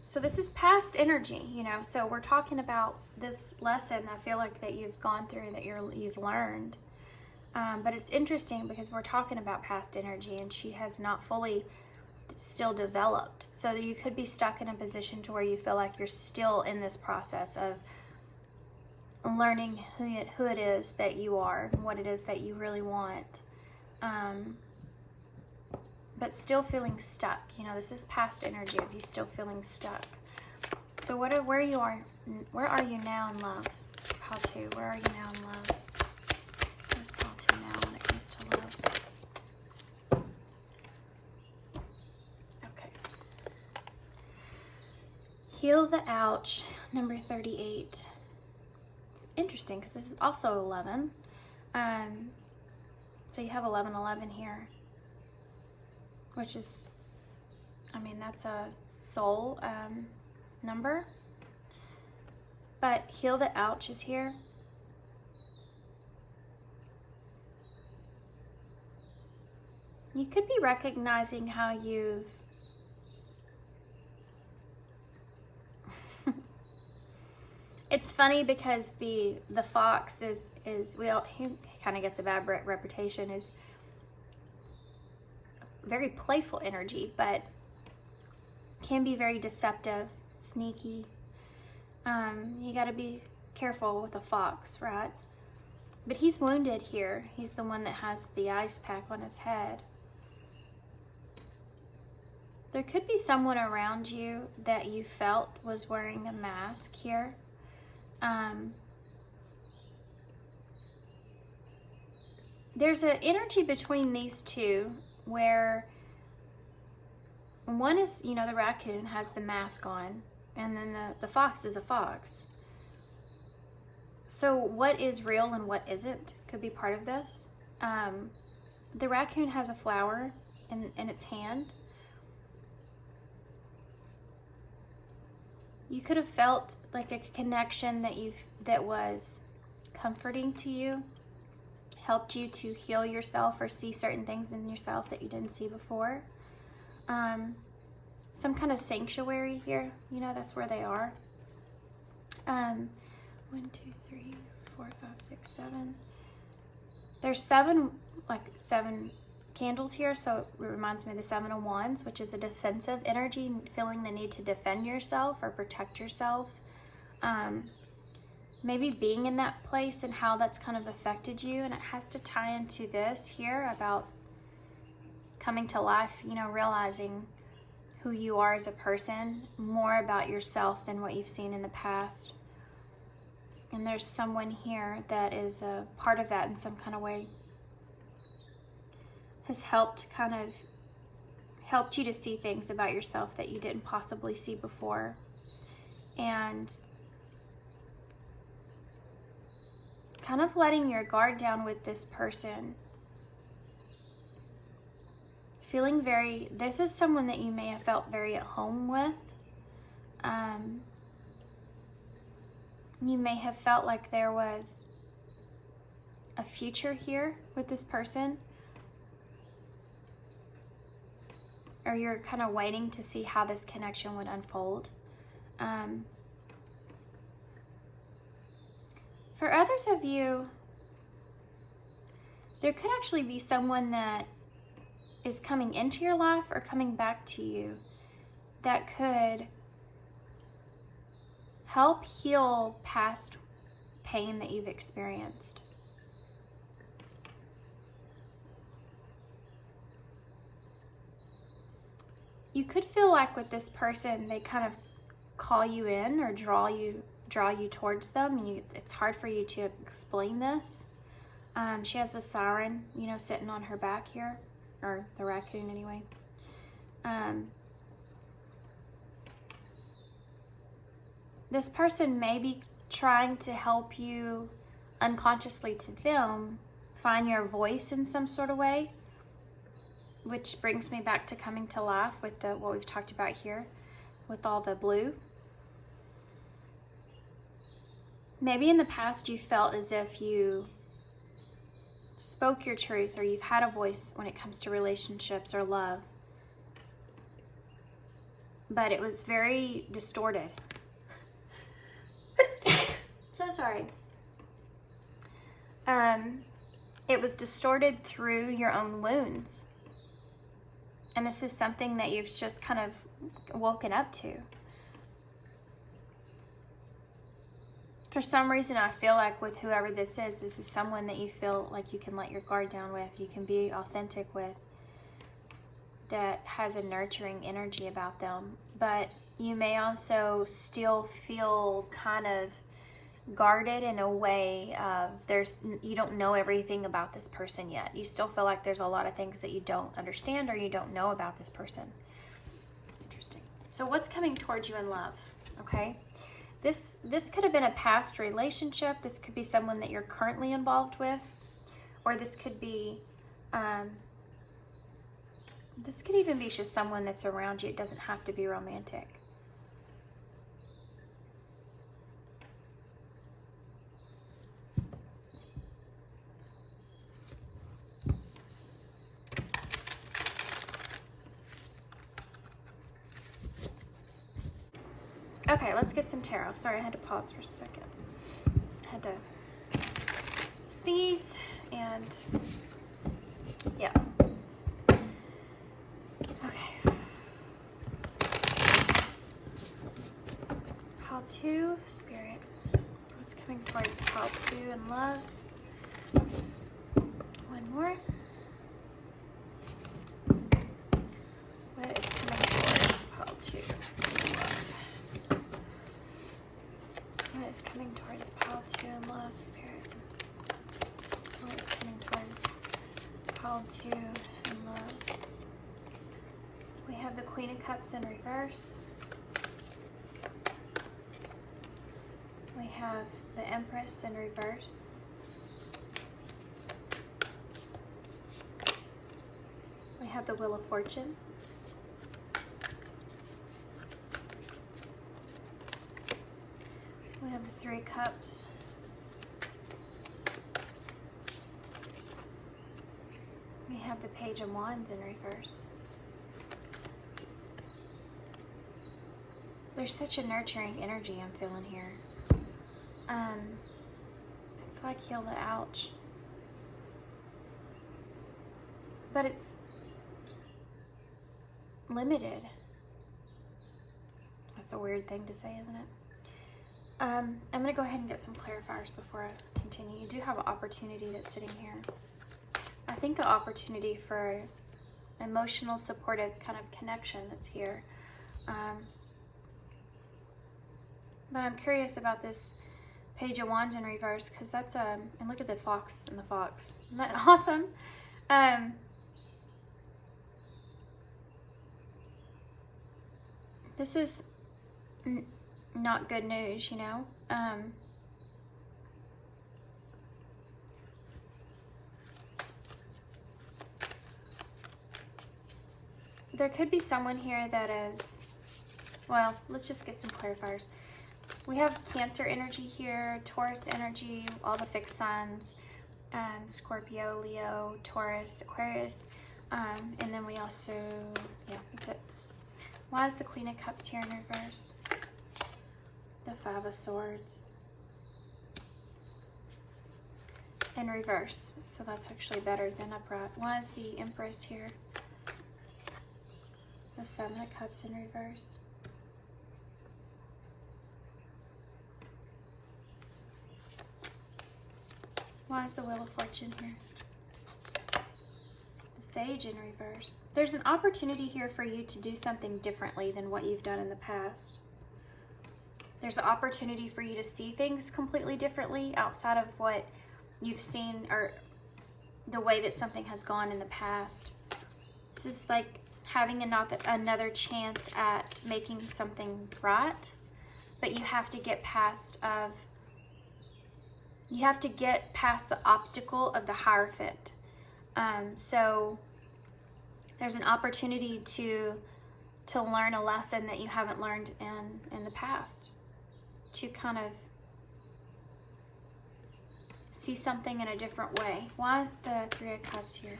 So this is past energy, you know, so we're talking about this lesson I feel like that you've gone through, that you've learned. But it's interesting because we're talking about past energy and she has not fully still developed. So you could be stuck in a position to where you feel like you're still in this process of learning who it is that you are and what it is that you really want. But still feeling stuck. You know, this is past energy of you still feeling stuck. So where are you now in love? Pile 2, where are you now in love? Where's pile 2 now when it comes to love? Okay. Heal the ouch, number 38. It's interesting because this is also 11. So you have 1111 here, which is, I mean, that's a soul number. But heal the ouch is here. You could be recognizing how you've it's funny because the fox is he kind of gets a bad reputation, is very playful energy, but can be very deceptive, sneaky. You got to be careful with a fox, right? But he's wounded here. He's the one that has the ice pack on his head. There could be someone around you that you felt was wearing a mask here. There's an energy between these two where one is, you know, the raccoon has the mask on, And then the fox is a fox. So what is real and what isn't could be part of this. The raccoon has a flower in its hand. You could have felt like a connection that was comforting to you, helped you to heal yourself or see certain things in yourself that you didn't see before. Some kind of sanctuary here, you know, that's where they are. 1, 2, 3, 4, 5, 6, 7. There's seven candles here, so it reminds me of the 7 of Wands, which is a defensive energy, feeling the need to defend yourself or protect yourself. Maybe being in that place and how that's kind of affected you, and it has to tie into this here about coming to life, you know, realizing who you are as a person, more about yourself than what you've seen in the past. And there's someone here that is a part of that in some kind of way. Has helped you to see things about yourself that you didn't possibly see before. And kind of letting your guard down with this person. Feeling this is someone that you may have felt very at home with. You may have felt like there was a future here with this person. Or you're kind of waiting to see how this connection would unfold. For others of you, there could actually be someone that is coming into your life or coming back to you that could help heal past pain that you've experienced. You could feel like with this person, they kind of call you in or draw you towards them. And it's hard for you to explain this. She has the siren, you know, sitting on her back here, or the raccoon anyway. This person may be trying to help you unconsciously to them find your voice in some sort of way. Which brings me back to coming to life with what we've talked about here with all the blue. Maybe in the past you felt as if you spoke your truth or you've had a voice when it comes to relationships or love. But it was very distorted. So sorry. It was distorted through your own wounds. And this is something that you've just kind of woken up to. For some reason, I feel like with whoever this is someone that you feel like you can let your guard down with, you can be authentic with, that has a nurturing energy about them. But you may also still feel kind of guarded in a way of you don't know everything about this person yet. You still feel like there's a lot of things that you don't understand or you don't know about this person. Interesting. So what's coming towards you in love? Okay. This could have been a past relationship. This could be someone that you're currently involved with, or this could be this could even be just someone that's around you. It doesn't have to be romantic. Okay, let's get some tarot. Sorry, I had to pause for a second. I had to sneeze and yeah. Okay. Pile 2, Spirit. What's coming towards Pile 2 in love? One more. What is coming towards Pile 2 in love? What is coming towards Pile 2 in love, Spirit? What is coming towards Pile 2 in love? We have the Queen of Cups in reverse. We have the Empress in reverse. We have the Wheel of Fortune. We have the Three Cups. We have the Page of Wands in reverse. There's such a nurturing energy I'm feeling here. It's like heal the ouch. But it's limited. That's a weird thing to say, isn't it? I'm going to go ahead and get some clarifiers before I continue. You do have an opportunity that's sitting here. I think the opportunity for emotional, supportive kind of connection that's here. But I'm curious about this Page of Wands in reverse, because that's and look at the fox and the fox. Isn't that awesome? This is not good news, you know. There could be someone here that is, well, let's just get some clarifiers. We have Cancer energy here, Taurus energy, all the fixed signs, Scorpio, Leo, Taurus, Aquarius, and then we also, yeah, that's it. Why is the Queen of Cups here in reverse? The Five of Swords in reverse, so that's actually better than upright. Why is the Empress here? The Seven of Cups in reverse. Why is the Wheel of Fortune here? The Sage in reverse. There's an opportunity here for you to do something differently than what you've done in the past. There's an opportunity for you to see things completely differently outside of what you've seen or the way that something has gone in the past. This is like having another chance at making something right, but you have to get past the obstacle of the Hierophant. So there's an opportunity to learn a lesson that you haven't learned in the past, to kind of see something in a different way. Why is the Three of Cups here?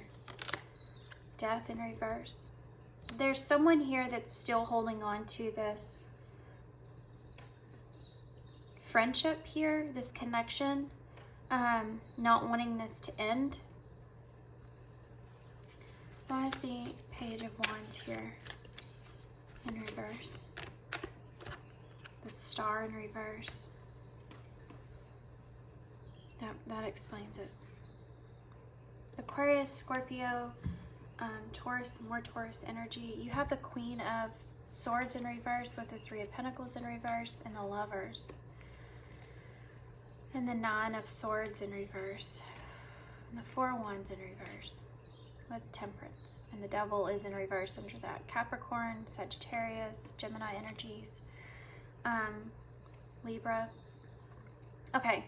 Death in reverse. There's someone here that's still holding on to this friendship here, this connection, not wanting this to end. Why is the Page of Wands here in reverse? The Star in reverse. That explains it. Aquarius, Scorpio, Taurus, more Taurus energy. You have the Queen of Swords in reverse with the Three of Pentacles in reverse and the Lovers. And the Nine of Swords in reverse. And the Four of Wands in reverse with Temperance. And the Devil is in reverse under that. Capricorn, Sagittarius, Gemini energies, Libra. Okay.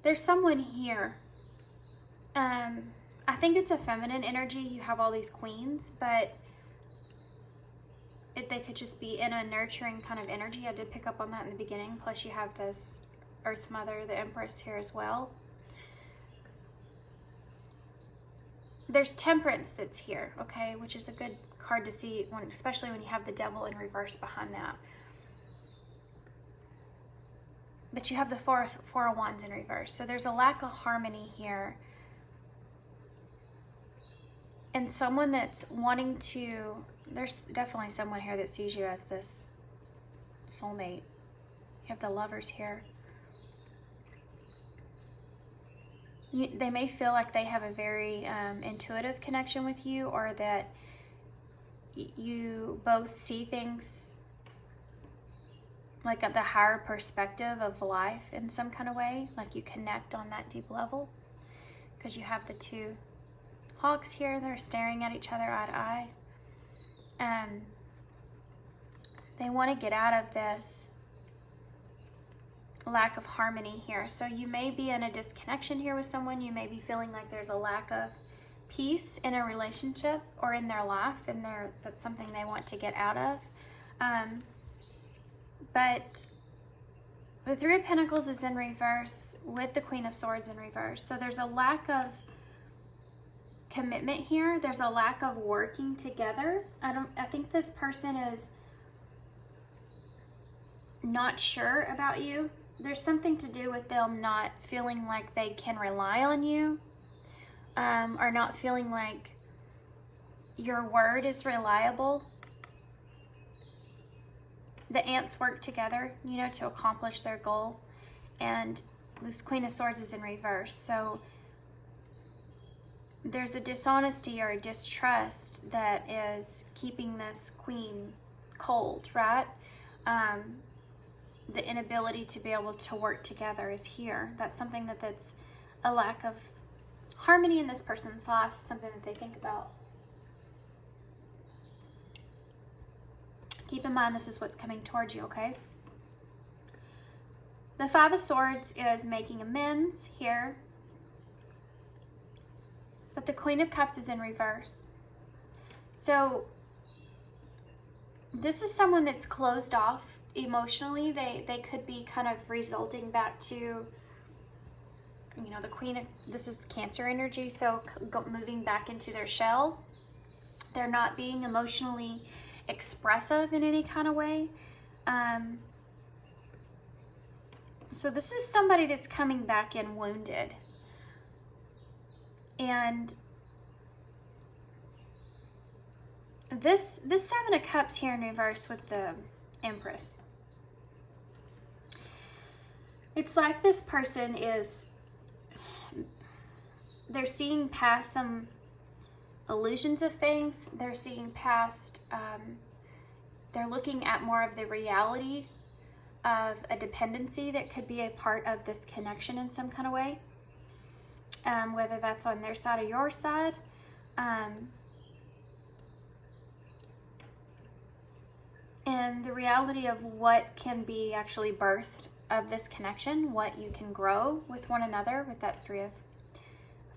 There's someone here. I think it's a feminine energy. You have all these queens, but they could just be in a nurturing kind of energy. I did pick up on that in the beginning. Plus you have this Earth Mother, the Empress here as well. There's Temperance that's here, okay, which is a good card to see, especially when you have the Devil in reverse behind that. But you have the Four of Wands in reverse. So there's a lack of harmony here. And someone that's wanting to, there's definitely someone here that sees you as this soulmate. You have the Lovers here. They may feel like they have a very intuitive connection with you, or that you both see things like at the higher perspective of life in some kind of way, like you connect on that deep level, because you have the two hawks here. They're staring at each other eye to eye. They want to get out of this lack of harmony here. So you may be in a disconnection here with someone. You may be feeling like there's a lack of peace in a relationship or in their life, and that's something they want to get out of. But the Three of Pentacles is in reverse with the Queen of Swords in reverse. So there's a lack of commitment here. There's a lack of working together. I think this person is not sure about you. There's something to do with them not feeling like they can rely on you, or not feeling like your word is reliable. The ants work together, you know, to accomplish their goal. And this Queen of Swords is in reverse. So there's a dishonesty or a distrust that is keeping this queen cold, right? The inability to be able to work together is here. That's something that's a lack of harmony in this person's life, something that they think about. Keep in mind, this is what's coming towards you, okay? The Five of Swords is making amends here. But the Queen of Cups is in reverse. So this is someone that's closed off emotionally. They could be kind of resulting back to, you know, the Queen of, this is Cancer energy, so moving back into their shell. They're not being emotionally expressive in any kind of way. So this is somebody that's coming back in wounded. And this Seven of Cups here in reverse with the Empress. It's like this person is, they're seeing past some illusions of things. They're seeing past, they're looking at more of the reality of a dependency that could be a part of this connection in some kind of way. Whether that's on their side or your side. And the reality of what can be actually birthed of this connection, what you can grow with one another, with that Three of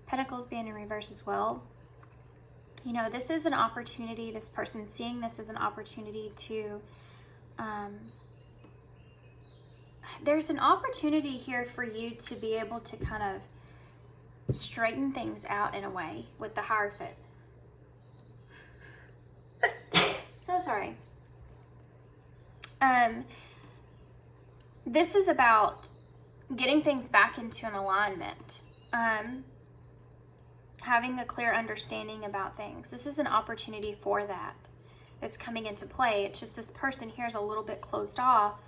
Pentacles being in reverse as well. You know, this is an opportunity, this person seeing this as an opportunity to, there's an opportunity here for you to be able to kind of straighten things out in a way with the Hierophant. So sorry. This is about getting things back into an alignment. Having a clear understanding about things. This is an opportunity for that. That's coming into play. It's just this person here is a little bit closed off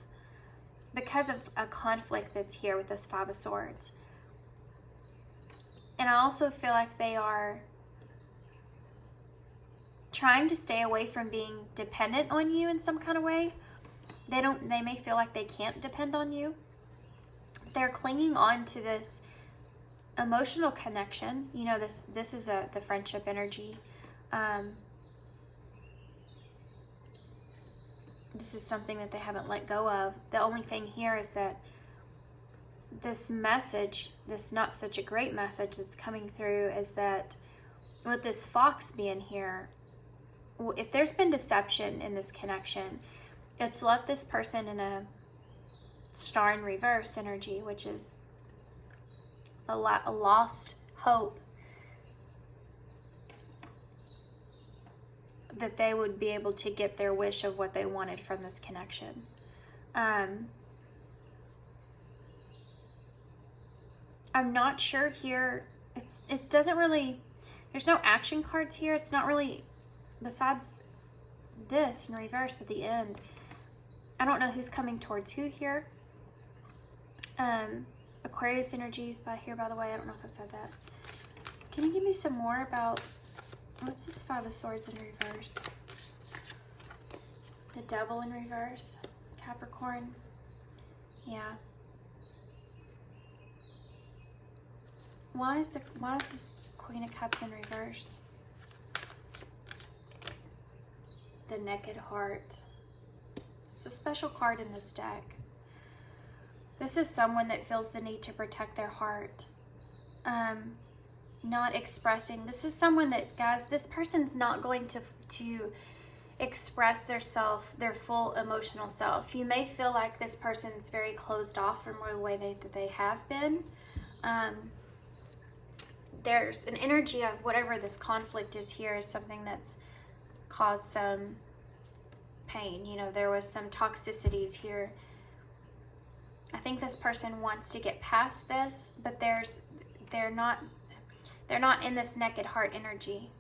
because of a conflict that's here with this Five of Swords. And I also feel like they are trying to stay away from being dependent on you in some kind of way. They may feel like they can't depend on you. They're clinging on to this emotional connection. You know, this is the friendship energy. This is something that they haven't let go of. The only thing here is that this message, this not such a great message that's coming through, is that with this fox being here, if there's been deception in this connection, it's left this person in a star in reverse energy, which is a lost hope that they would be able to get their wish of what they wanted from this connection. I'm not sure here. It doesn't really, there's no action cards here. It's not really, besides this in reverse at the end. I don't know who's coming towards who here. Aquarius energies by here, by the way. I don't know if I said that. Can you give me some more about, what's this Five of Swords in reverse? The Devil in reverse. Capricorn. Yeah. Why is this Queen of Cups in reverse? The Naked Heart. It's a special card in this deck. This is someone that feels the need to protect their heart. Not expressing. This is someone that, guys, this person's not going to express their full emotional self. You may feel like this person's very closed off from the way that they have been. There's an energy of whatever this conflict is here is something that's caused some pain. You know, there was some toxicities here. I think this person wants to get past this, but they're not in this naked heart energy.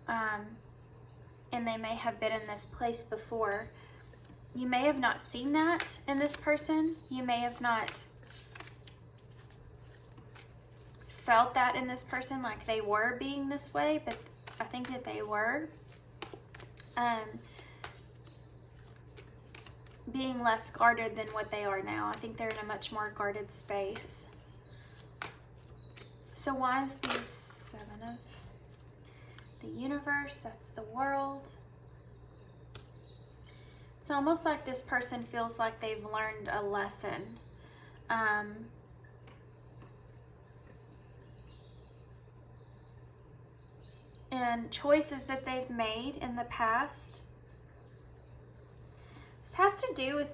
And they may have been in this place before. You may have not seen that in this person. You may have not felt that in this person, like they were being this way, but I think that they were. Being less guarded than what they are now. I think they're in a much more guarded space. So why is the Seven of the Universe? That's the World. It's almost like this person feels like they've learned a lesson. And choices that they've made in the past. This has to do with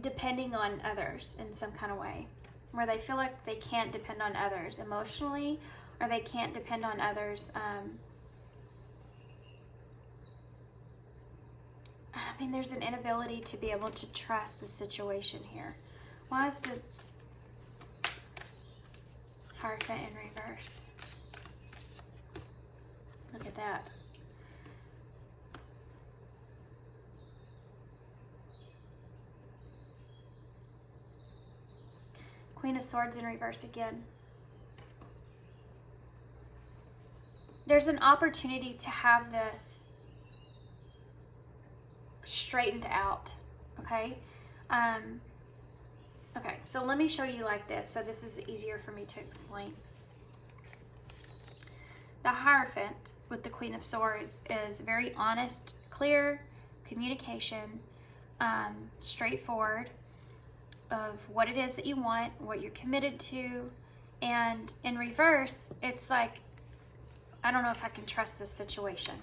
depending on others in some kind of way, where they feel like they can't depend on others emotionally, or they can't depend on others. I mean, there's an inability to be able to trust the situation here. Why is the Hierophant in reverse? Look at that. Queen of Swords in reverse again. There's an opportunity to have this straightened out, okay? Okay, so let me show you like this, so this is easier for me to explain. The Hierophant with the Queen of Swords is very honest, clear communication, straightforward, of what it is that you want, what you're committed to. And in reverse, it's like, I don't know if I can trust this situation.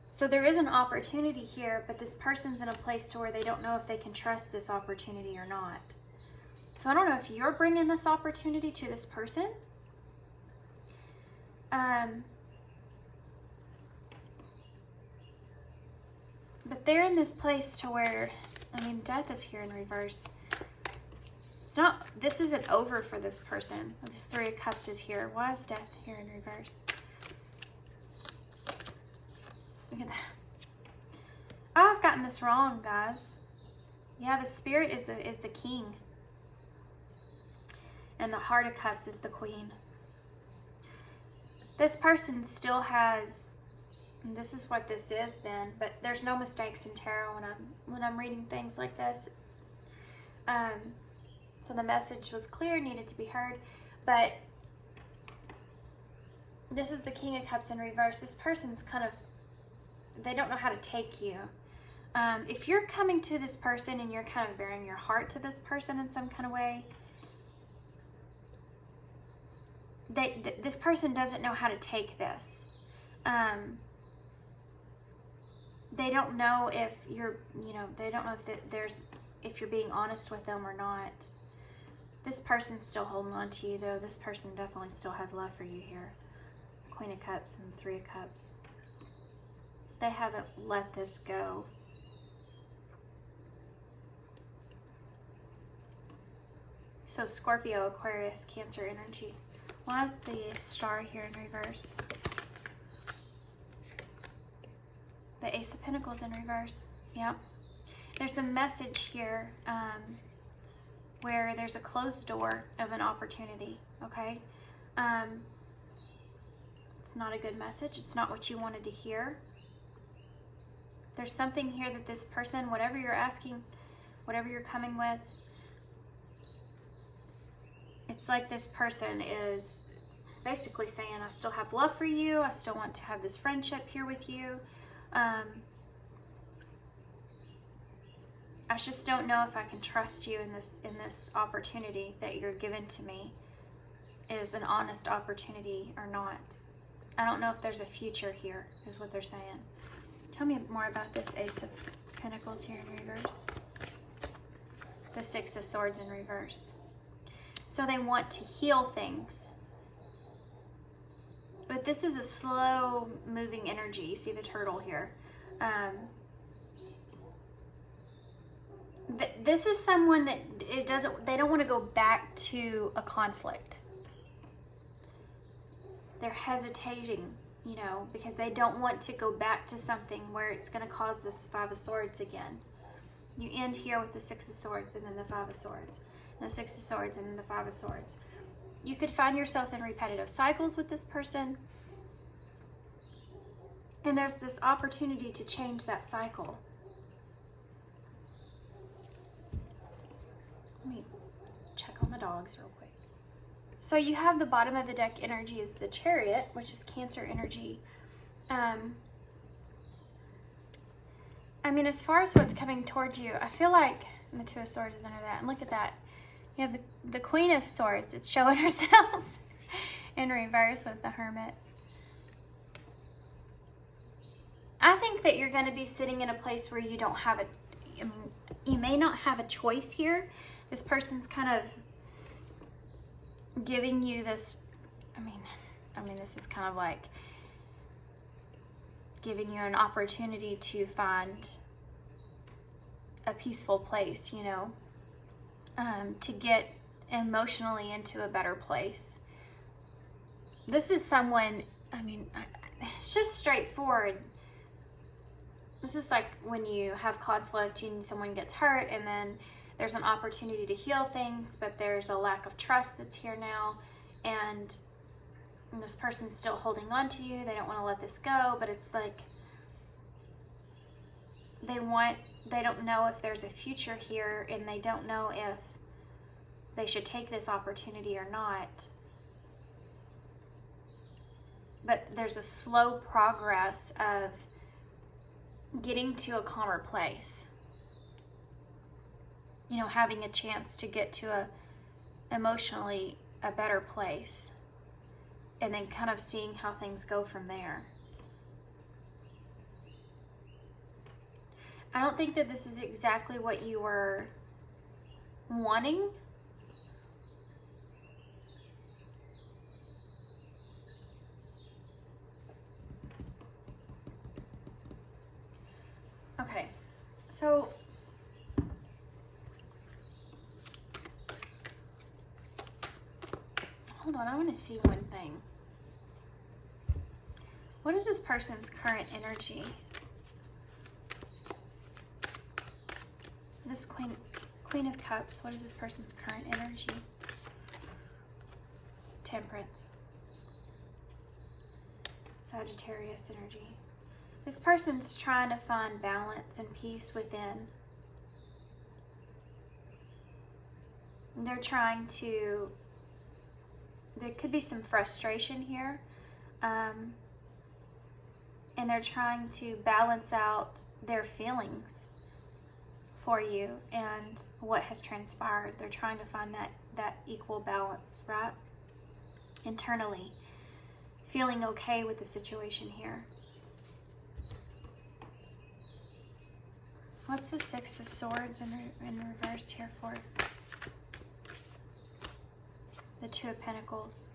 So there is an opportunity here, but this person's in a place to where they don't know if they can trust this opportunity or not. So I don't know if you're bringing this opportunity to this person. But they're in this place to where, I mean, Death is here in reverse. It's not, this isn't over for this person. This Three of Cups is here. Why is Death here in reverse? Look at that. Oh, I've gotten this wrong, guys. Yeah, the Spirit is the King. And the Heart of Cups is the Queen. This person still has, and this is what this is then, but there's no mistakes in tarot when I'm reading things like this. So the message was clear, needed to be heard, but this is the King of Cups in reverse. This person's kind of, they don't know how to take you. If you're coming to this person and you're kind of bearing your heart to this person in some kind of way, this person doesn't know how to take this. They don't know if you're, they don't know if you're being honest with them or not. This person's still holding on to you, though. This person definitely still has love for you here. Queen of Cups and Three of Cups. They haven't let this go. So Scorpio, Aquarius, Cancer energy. Why is the Star here in reverse? The Ace of Pentacles in reverse. Yep. There's a message here where there's a closed door of an opportunity, okay? It's not a good message. It's not what you wanted to hear. There's something here that this person, whatever you're asking, whatever you're coming with, it's like this person is basically saying, I still have love for you. I still want to have this friendship here with you. I I just don't know if I can trust you in this opportunity that you're given to me is an honest opportunity or not. I don't know if there's a future here, is what they're saying. Tell me more about this Ace of Pentacles here in reverse. The Six of Swords in reverse. So they want to heal things. But this is a slow moving energy. You see the turtle here. This is someone that they don't want to go back to a conflict. They're hesitating, you know, because they don't want to go back to something where it's going to cause this Five of Swords again. You end here with the Six of Swords and then the Five of Swords. And the Six of Swords and then the Five of Swords. You could find yourself in repetitive cycles with this person. And there's this opportunity to change that cycle. Let me check on the dogs real quick. So you have the bottom of the deck energy is the Chariot, which is Cancer energy. I mean, as far as what's coming towards you, I feel like the Two of Swords is under that. And look at that. You have the Queen of Swords. It's showing herself in reverse with the Hermit. I think that you're going to be sitting in a place where you don't have you may not have a choice here. This person's kind of giving you this, I mean, this is kind of like giving you an opportunity to find a peaceful place, you know, to get emotionally into a better place. This is someone, I mean, it's just straightforward. This is like when you have conflict and someone gets hurt and then there's an opportunity to heal things, but there's a lack of trust that's here now, and this person's still holding on to you. They don't want to let this go, but it's like they don't know if there's a future here, and they don't know if they should take this opportunity or not. But there's a slow progress of getting to a calmer place. You know, having a chance to get to emotionally a better place, and then kind of seeing how things go from there. I don't think that this is exactly what you were wanting. Okay, so hold on, I want to see one thing. What is this person's current energy? This Queen of Cups, what is this person's current energy? Temperance. Sagittarius energy. This person's trying to find balance and peace within. They're trying to, there could be some frustration here. And they're trying to balance out their feelings for you and what has transpired. They're trying to find that equal balance, right? Internally, feeling okay with the situation here. What's the Six of Swords in reverse here for? The Two of Pentacles.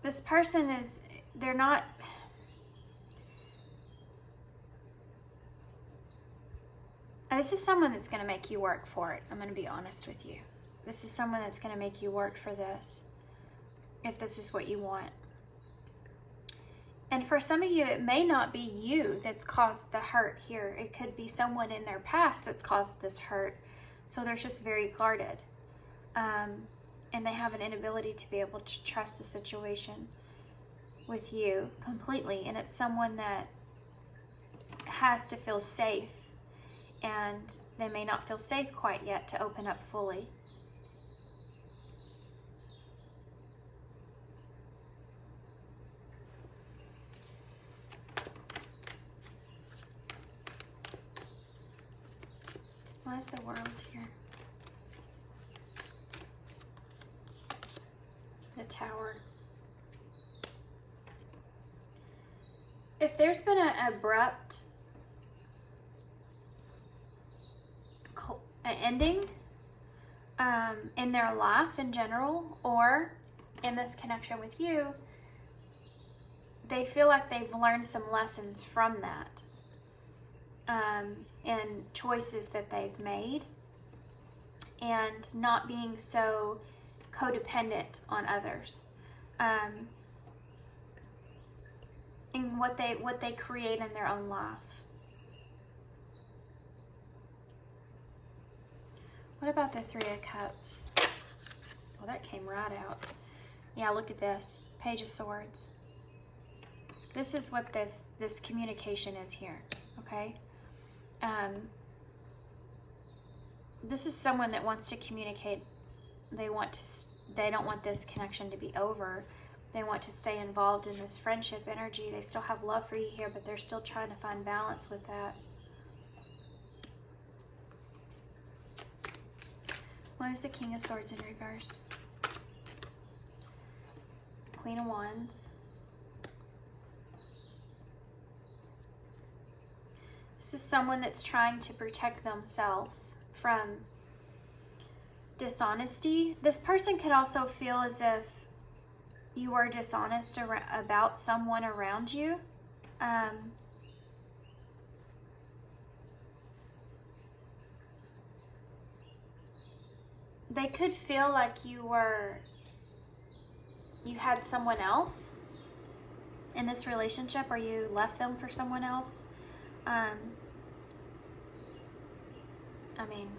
This person is, they're not, this is someone that's going to make you work for it. I'm going to be honest with you. This is someone that's going to make you work for this, if this is what you want. And for some of you, it may not be you that's caused the hurt here. It could be someone in their past that's caused this hurt. So they're just very guarded. And they have an inability to be able to trust the situation with you completely. And it's someone that has to feel safe. And they may not feel safe quite yet to open up fully. Why is the world here? The Tower. If there's been an abrupt ending in their life in general, or in this connection with you, they feel like they've learned some lessons from that, in choices that they've made, and not being so codependent on others, in what they create in their own life. What about the Three of Cups? Well, that came right out. Yeah, look at this. Page of Swords. This is what this communication is here, okay? This is someone that wants to communicate. They don't want this connection to be over. They want to stay involved in this friendship energy. They still have love for you here, but they're still trying to find balance with that. What is the King of Swords in reverse? Queen of Wands. This is someone that's trying to protect themselves from dishonesty. This person could also feel as if you are dishonest about someone around you. They could feel like you had someone else in this relationship, or you left them for someone else. I mean,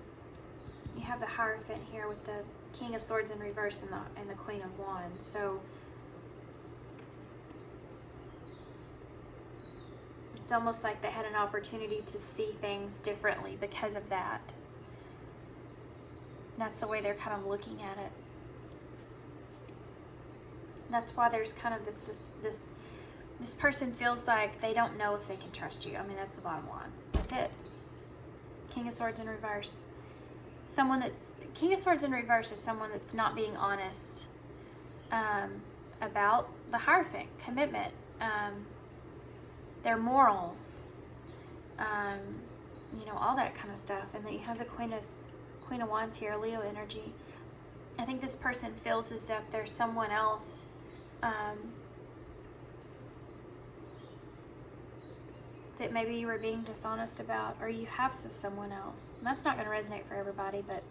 you have the Hierophant here with the King of Swords in reverse and the Queen of Wands. So it's almost like they had an opportunity to see things differently because of that. That's the way they're kind of looking at it. That's why there's kind of this person feels like they don't know if they can trust you. I mean, that's the bottom line. That's it. King of Swords in reverse. King of Swords in reverse is someone that's not being honest about the Hierophant, commitment, their morals, all that kind of stuff. And then you have the Queen of Wands here, Leo energy. I think this person feels as if there's someone else that maybe you were being dishonest about, or you have someone else. And that's not going to resonate for everybody, but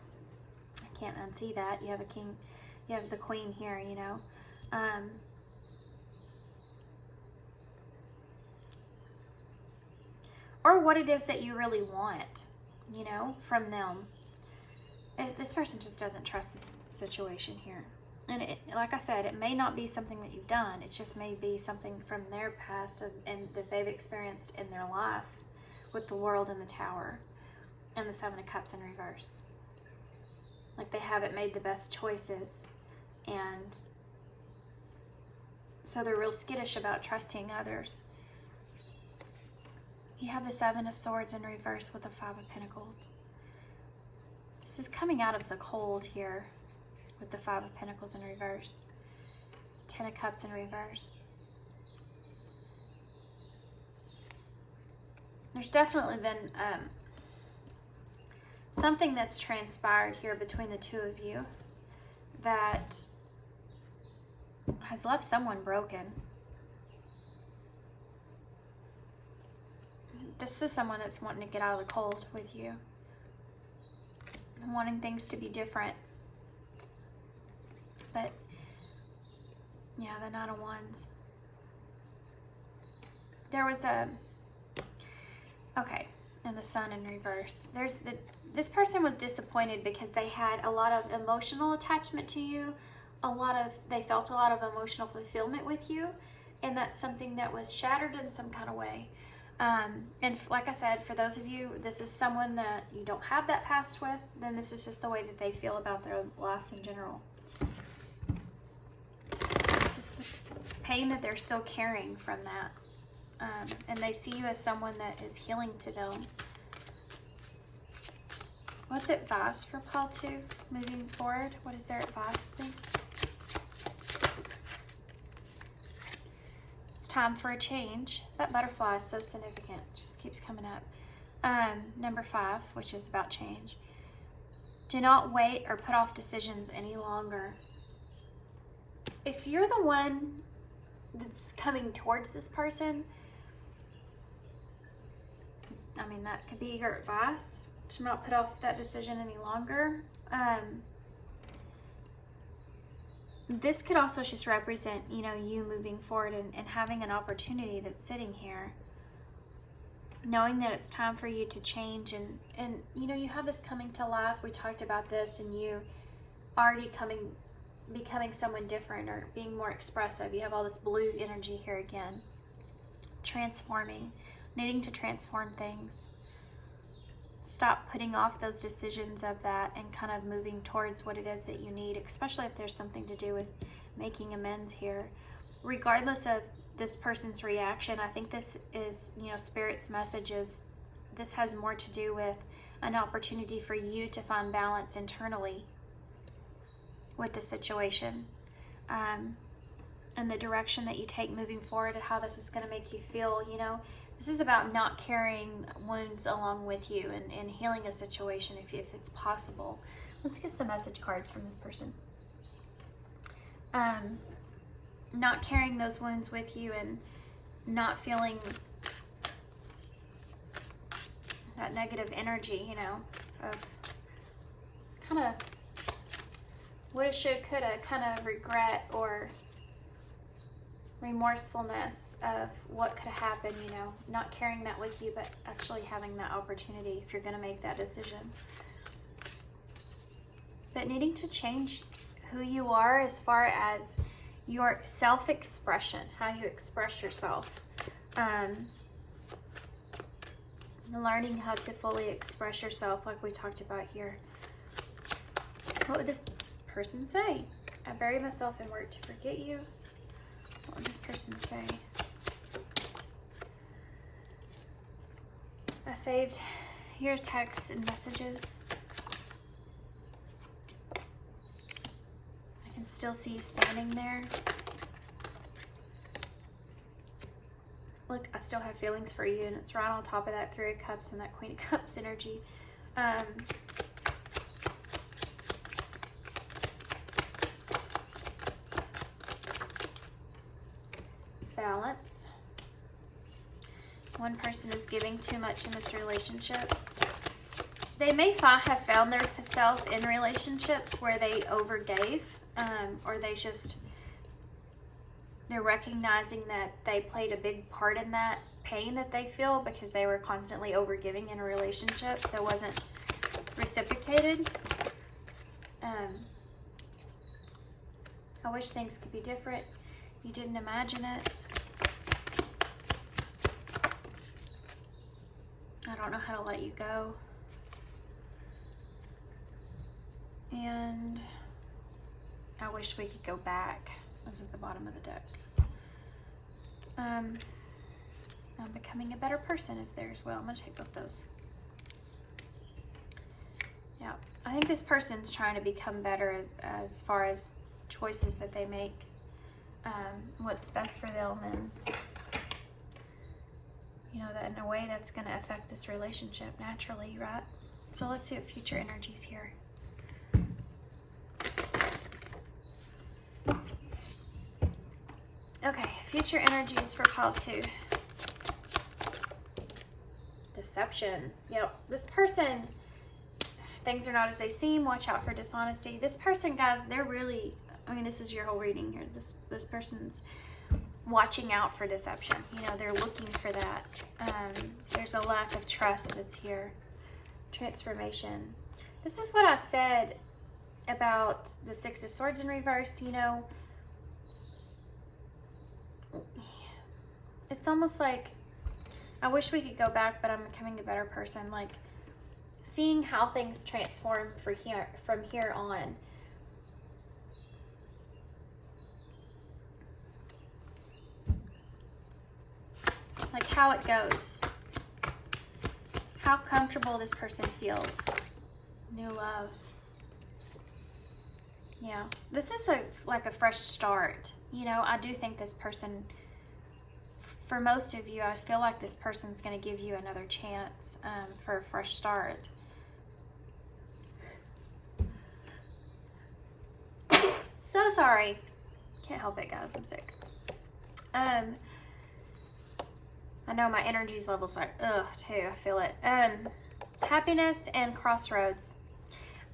I can't unsee that. You have a king, you have the queen here, or what it is that you really want, from them. This person just doesn't trust this situation here. And like I said, it may not be something that you've done. It just may be something from their past and that they've experienced in their life with the World and the Tower and the Seven of Cups in reverse. Like they haven't made the best choices, and so they're real skittish about trusting others. You have the Seven of Swords in reverse with the Five of Pentacles. This is coming out of the cold here with the Five of Pentacles in reverse. Ten of Cups in reverse. There's definitely been something that's transpired here between the two of you that has left someone broken. This is someone that's wanting to get out of the cold with you, wanting things to be different. But yeah, the Nine of Wands. There was and the Sun in reverse. This person was disappointed because they had a lot of emotional attachment to you. They felt a lot of emotional fulfillment with you, and that's something that was shattered in some kind of way. And like I said, for those of you, this is someone that you don't have that past with, then this is just the way that they feel about their lives in general. This is the pain that they're still carrying from that. And they see you as someone that is healing to them. What's advice for pile 2 moving forward? What is their advice, please? It's time for a change. That butterfly is so significant. It just keeps coming up. Number 5, which is about change. Do not wait or put off decisions any longer. If you're the one that's coming towards this person, I mean, that could be your advice, to not put off that decision any longer. This could also just represent, you know, you moving forward and having an opportunity that's sitting here, knowing that it's time for you to change, and you know, you have this coming to life. We talked about this, and you already becoming someone different or being more expressive. You have all this blue energy here again, transforming, needing to transform things. Stop putting off those decisions of that and kind of moving towards what it is that you need, especially if there's something to do with making amends here. Regardless of this person's reaction, I think this is, you know, Spirit's message is this has more to do with an opportunity for you to find balance internally with the situation, and the direction that you take moving forward and how this is going to make you feel. You know, this is about not carrying wounds along with you and healing a situation if it's possible. Let's get some message cards from this person. Not carrying those wounds with you and not feeling that negative energy, you know, of kind of woulda, shoulda, coulda, kind of regret or remorsefulness of what could have happened, you know, not carrying that with you, but actually having that opportunity if you're going to make that decision. But needing to change who you are as far as your self-expression, how you express yourself. Learning how to fully express yourself like we talked about here. What would this person say? I bury myself and work to forget you. What would this person say? I saved your texts and messages. I can still see you standing there. Look, I still have feelings for you, and it's right on top of that 3 of Cups and that Queen of Cups energy. Balance. One person is giving too much in this relationship. They may have found their self in relationships where they overgave, or they're recognizing that they played a big part in that pain that they feel because they were constantly overgiving in a relationship that wasn't reciprocated. I wish things could be different. You didn't imagine it. I don't know how to let you go. And I wish we could go back. This is at the bottom of the deck. I'm becoming a better person is there as well. I'm going to take both those. Yeah, I think this person's trying to become better as far as choices that they make. What's best for them, and you know, that in a way that's going to affect this relationship naturally, right? So let's see what future energy's here. Okay, future energies for pile 2. Deception. Yep, this person, things are not as they seem. Watch out for dishonesty. This person, guys, they're really, I mean, this is your whole reading here. This person's watching out for deception. You know, they're looking for that. There's a lack of trust that's here. Transformation. This is what I said about the 6 of Swords in reverse. You know, it's almost like I wish we could go back, but I'm becoming a better person. Like seeing how things transform from here on. Like how it goes. How comfortable this person feels New love. Yeah, this is like a fresh start. You know, I do think this person, for most of you, I feel like this person's going to give you another chance for a fresh start. So sorry. Can't help it, guys. I'm sick. I know my energy's levels like, ugh, too. I feel it. Happiness and crossroads.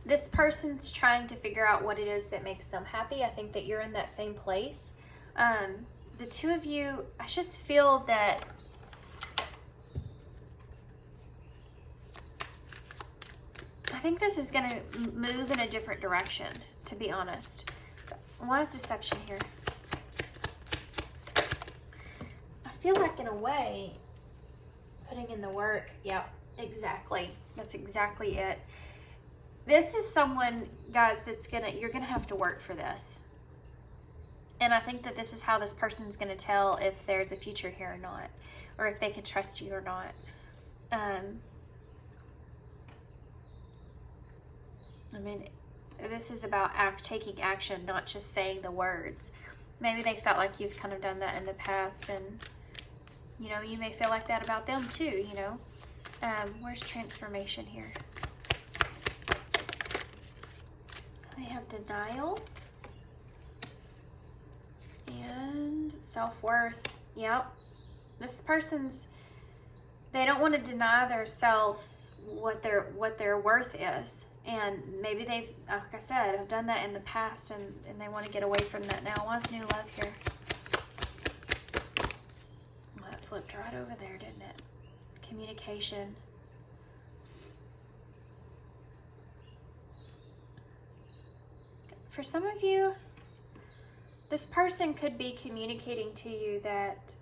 This person's trying to figure out what it is that makes them happy. I think that you're in that same place. The two of you, I just feel that I think this is going to move in a different direction, to be honest. Why is deception here? I feel like, in a way, putting in the work. Yep, exactly. That's exactly it. This is someone, guys, you're gonna have to work for this. And I think that this is how this person's gonna tell if there's a future here or not, or if they can trust you or not. I mean, this is about taking action, not just saying the words. Maybe they felt like you've kind of done that in the past, and you know, you may feel like that about them too, you know. Where's transformation here? They have denial and self-worth. Yep. This person's, they don't want to deny themselves what their worth is. And maybe they've, like I said, have done that in the past, and they want to get away from that now. Why's new love here? Well, that flipped right over there, didn't it? Communication. For some of you, this person could be communicating to you that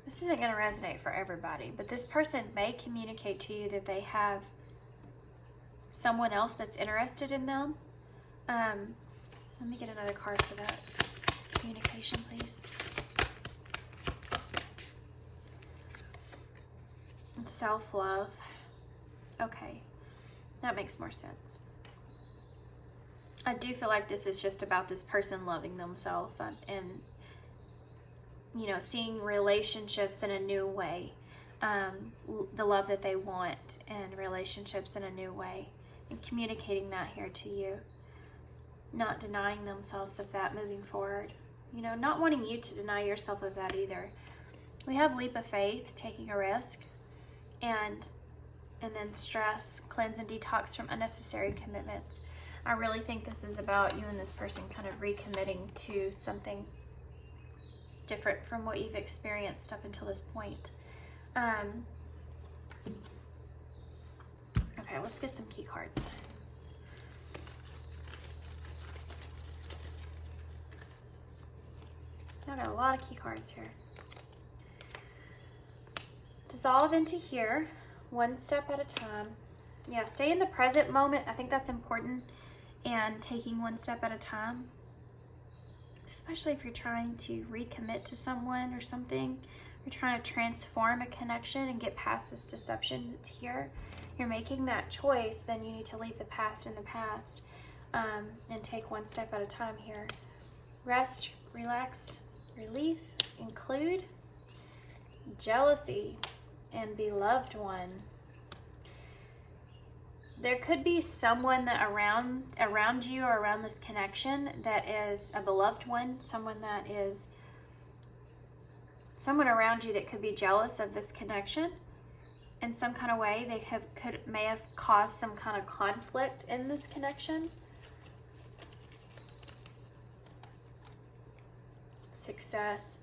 this isn't going to resonate for everybody, but this person may communicate to you that they have someone else that's interested in them. Let me get another card for that. Communication, please. And self-love. Okay, that makes more sense. I do feel like this is just about this person loving themselves and you know, seeing relationships in a new way, the love that they want and relationships in a new way, and communicating that here to you, not denying themselves of that moving forward, you know, not wanting you to deny yourself of that either. We have leap of faith, taking a risk, and then stress, cleanse and detox from unnecessary commitments. I really think this is about you and this person kind of recommitting to something different from what you've experienced up until this point. Okay, let's get some key cards. I got a lot of key cards here. Dissolve into here, one step at a time. Yeah, stay in the present moment. I think that's important, and taking one step at a time. Especially if you're trying to recommit to someone or something, you're trying to transform a connection and get past this deception that's here. You're making that choice, then you need to leave the past in the past, and take one step at a time here. Rest, relax, relief, include, jealousy, and beloved one. There could be someone that around you or around this connection that is a beloved one, someone around you that could be jealous of this connection in some kind of way. They may have caused some kind of conflict in this connection. Success.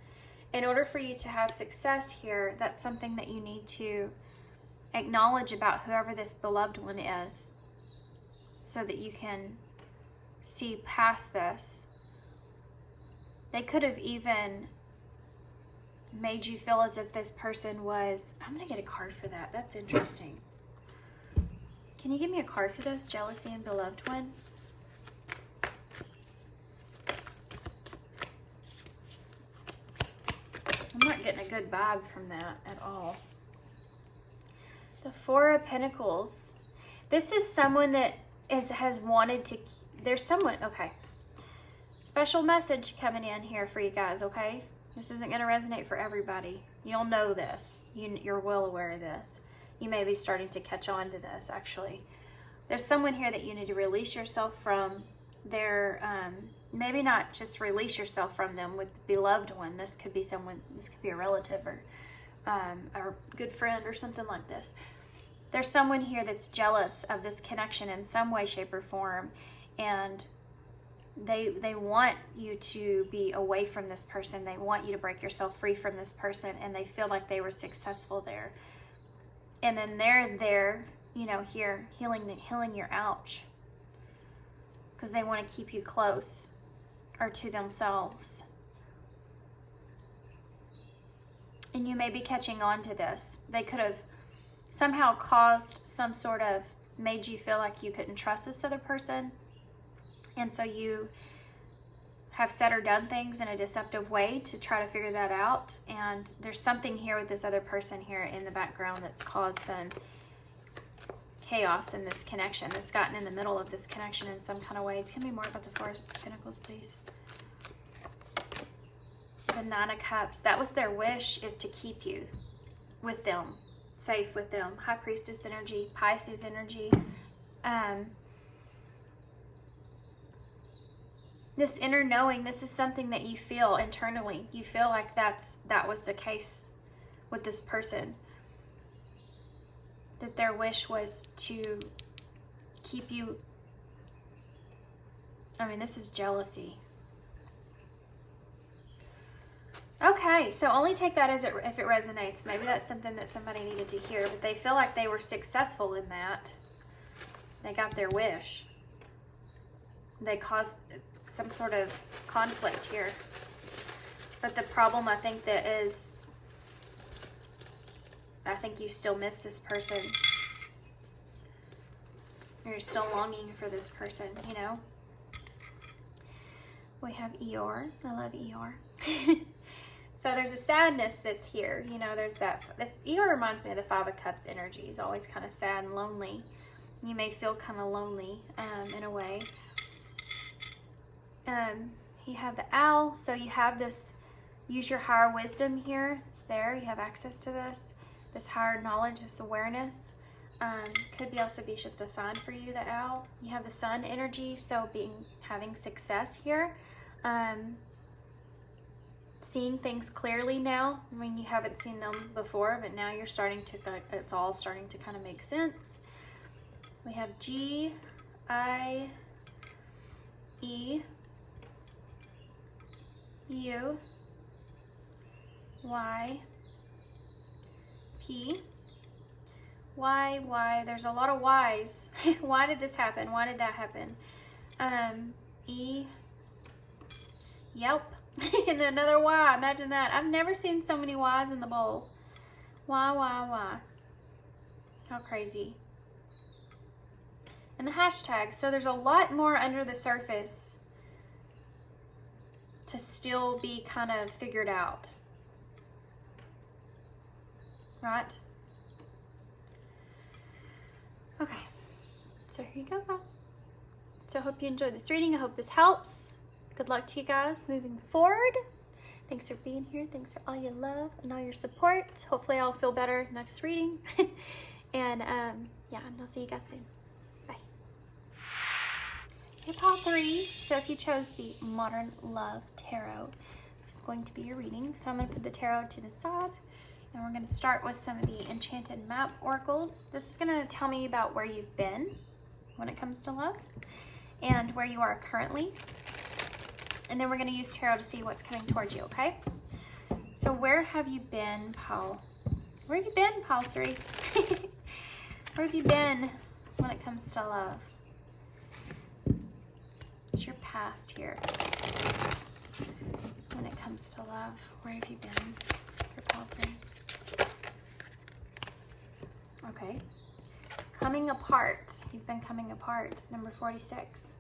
In order for you to have success here, that's something that you need to acknowledge about whoever this beloved one is, so that you can see past this. They could have even made you feel as if this person was, I'm going to get a card for that. That's interesting. Can you give me a card for this? Jealousy and beloved one. I'm not getting a good vibe from that at all. The Four of Pentacles. This is someone that has wanted to, there's someone, okay. Special message coming in here for you guys, okay? This isn't going to resonate for everybody. You'll know this. You're well aware of this. You may be starting to catch on to this, actually. There's someone here that you need to release yourself from. Their, maybe not just release yourself from them with the beloved one. This could be someone, this could be a relative or a good friend or something like this. There's someone here that's jealous of this connection in some way, shape, or form, and they want you to be away from this person. They want you to break yourself free from this person, and they feel like they were successful there. And then they're there, you know, here healing your ouch, because they want to keep you close or to themselves. And you may be catching on to this. They could have somehow caused some sort of, made you feel like you couldn't trust this other person. And so you have said or done things in a deceptive way to try to figure that out. And there's something here with this other person here in the background that's caused some chaos in this connection, that's gotten in the middle of this connection in some kind of way. Tell me more about the Four of Pentacles, please. The Nine of Cups. That was their wish, is to keep you with them, safe with them. High Priestess energy, Pisces energy. This inner knowing, this is something that you feel internally. You feel like that was the case with this person. That their wish was to keep you. I mean, this is jealousy. Okay, so only take that as if it resonates. Maybe that's something that somebody needed to hear, but they feel like they were successful in that. They got their wish. They caused some sort of conflict here. But the problem, I think, that is, I think you still miss this person. You're still longing for this person, you know? We have Eeyore. I love Eeyore. So there's a sadness that's here. You know, there's that. Eeyore reminds me of the Five of Cups energy. He's always kind of sad and lonely. You may feel kind of lonely in a way. You have the Owl. So you have this, use your higher wisdom here. It's there. You have access to this higher knowledge, this awareness. Could be also be just a sign for you, the Owl. You have the Sun energy. So having success here. Seeing things clearly now. I mean, you haven't seen them before, but now you're starting to, it's all starting to kind of make sense. We have G, I, E, U, Y, P, Y. There's a lot of Y's. Why did this happen? Why did that happen? E, yep. And another Y. Imagine that. I've never seen so many Y's in the bowl. Y. How crazy. And the hashtag. So there's a lot more under the surface to still be kind of figured out. Right? Okay. So here you go, guys. So I hope you enjoyed this reading. I hope this helps. Good luck to you guys moving forward. Thanks for being here. Thanks for all your love and all your support. Hopefully I'll feel better next reading. And yeah, and I'll see you guys soon. Bye. Hey, pile 3. So if you chose the Modern Love Tarot, this is going to be your reading. So I'm going to put the tarot to the side. And we're going to start with some of the Enchanted Map Oracles. This is going to tell me about where you've been when it comes to love and where you are currently. And then we're going to use tarot to see what's coming towards you, okay? So where have you been, pile? Where have you been, pile 3? Where have you been when it comes to love? What's your past here? When it comes to love, where have you been for pile 3? Okay. Coming apart. You've been coming apart. Number 46.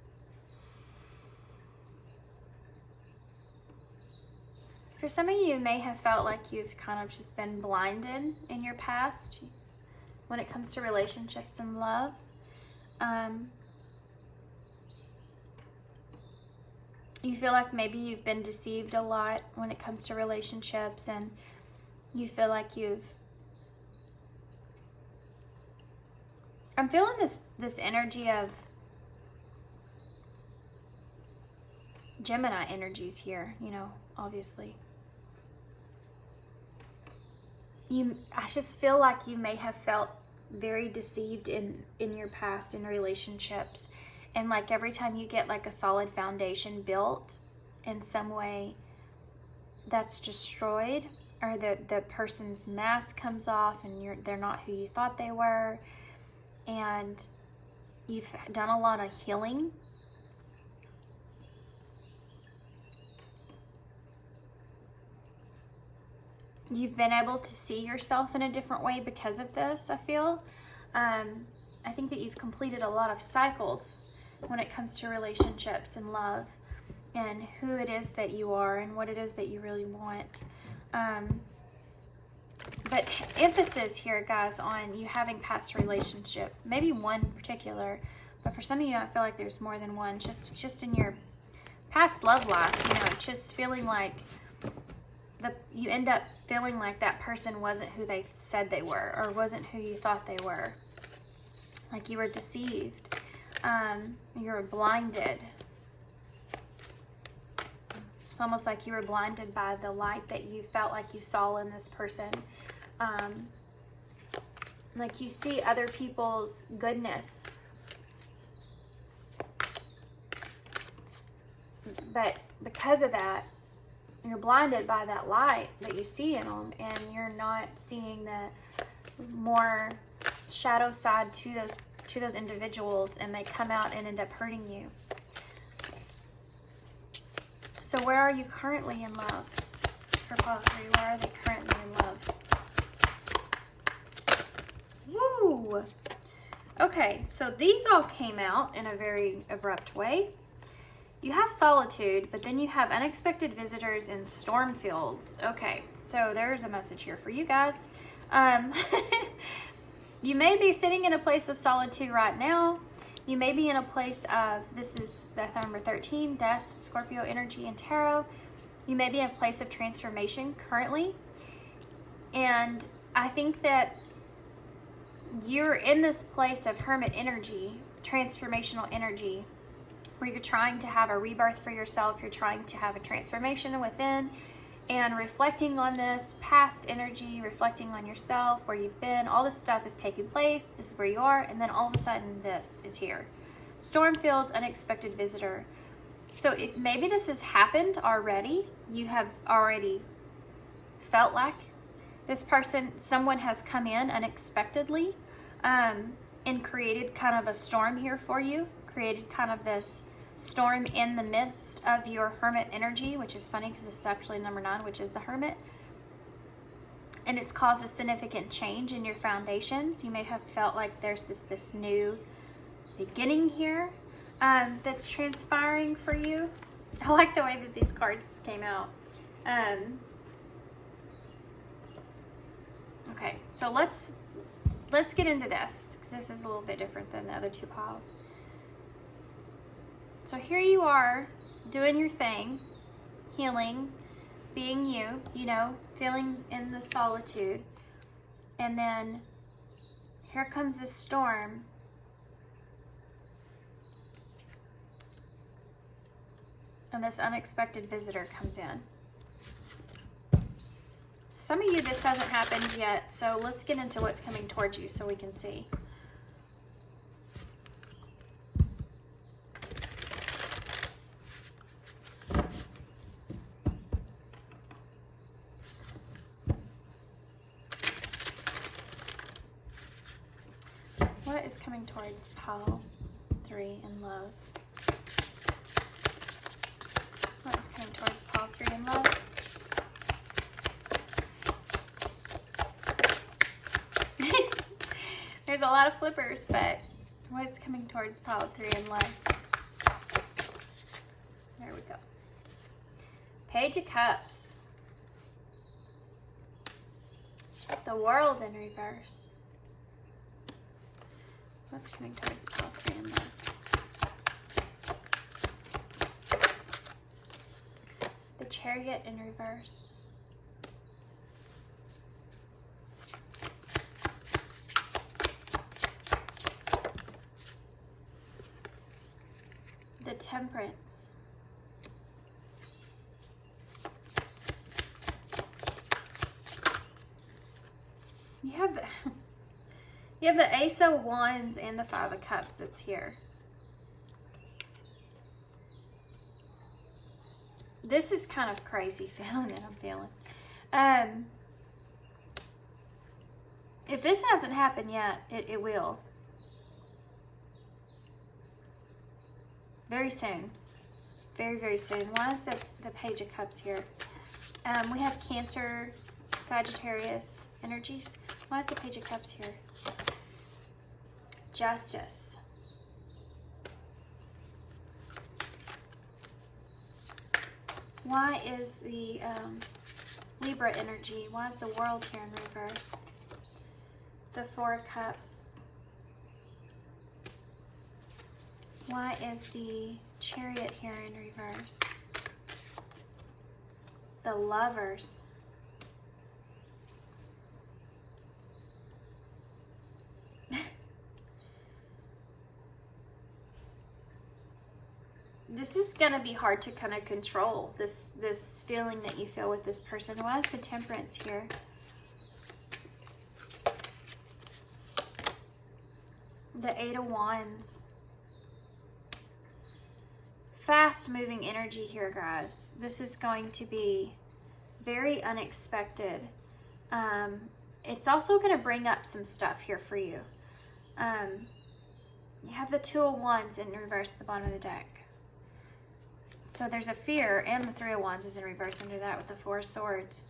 For some of you, you may have felt like you've kind of just been blinded in your past. when it comes to relationships and love. You feel like maybe you've been deceived a lot when it comes to relationships, and you feel like I'm feeling this energy of Gemini energies here, you know, obviously. I just feel like you may have felt very deceived in your past in relationships. And like every time you get like a solid foundation built in some way, that's destroyed, or the person's mask comes off and they're not who you thought they were. And you've done a lot of healing. You've been able to see yourself in a different way because of this, I feel. I think that you've completed a lot of cycles when it comes to relationships and love, and who it is that you are and what it is that you really want. But emphasis here, guys, on you having past relationship, maybe one particular, but for some of you, I feel like there's more than one, just in your past love life, you know, just feeling like you end up feeling like that person wasn't who they said they were, or wasn't who you thought they were. Like you were deceived. You were blinded. It's almost like you were blinded by the light that you felt like you saw in this person. Like you see other people's goodness, but because of that, you're blinded by that light that you see in them, and you're not seeing the more shadow side to those individuals, and they come out and end up hurting you. So where are you currently in love? For pile 3, where are they currently in love? Woo! Okay, so these all came out in a very abrupt way. You have solitude, but then you have unexpected visitors in storm fields. Okay, so there's a message here for you guys. You may be sitting in a place of solitude right now. You may be in a place of, this is the number 13, death, Scorpio energy, and tarot. You may be in a place of transformation currently. And I think that you're in this place of hermit energy, transformational energy, where you're trying to have a rebirth for yourself. You're trying to have a transformation within, and reflecting on this past energy, reflecting on yourself, where you've been. All this stuff is taking place. This is where you are. And then all of a sudden this is here. Stormfields, unexpected visitor. So if maybe this has happened already, you have already felt like this person, someone has come in unexpectedly, and created kind of a storm here for you, created kind of this storm in the midst of your hermit energy, which is funny because this is actually number 9, which is the hermit. And it's caused a significant change in your foundations. You may have felt like there's just this new beginning here that's transpiring for you. I like the way that these cards came out. Okay, so let's get into this, because this is a little bit different than the other 2 piles. So here you are, doing your thing, healing, being you, you know, feeling in the solitude. And then here comes this storm. And this unexpected visitor comes in. Some of you, this hasn't happened yet, so let's get into what's coming towards you so we can see. What is coming towards pile 3 in love? What is coming towards pile 3 in love? There's a lot of flippers, but what's coming towards pile 3 in love? There we go. Page of Cups. The World in reverse. That's coming towards both and the Chariot in reverse. The Temperance. You have the Ace of Wands and the Five of Cups that's here. This is kind of crazy feeling that I'm feeling. If this hasn't happened yet, it will. Very soon. Very, very soon. Why is the Page of Cups here? We have Cancer, Sagittarius energies. Why is the Page of Cups here? Justice. Why is the Libra energy? Why is the World here in reverse? The Four of Cups. Why is the Chariot here in reverse? The Lovers. This is going to be hard to kind of control, this feeling that you feel with this person. Why is the Temperance here? The Eight of Wands. Fast moving energy here, guys. This is going to be very unexpected. It's also going to bring up some stuff here for you. You have the Two of Wands in reverse at the bottom of the deck. So there's a fear, and the Three of Wands is in reverse under that with the Four of Swords.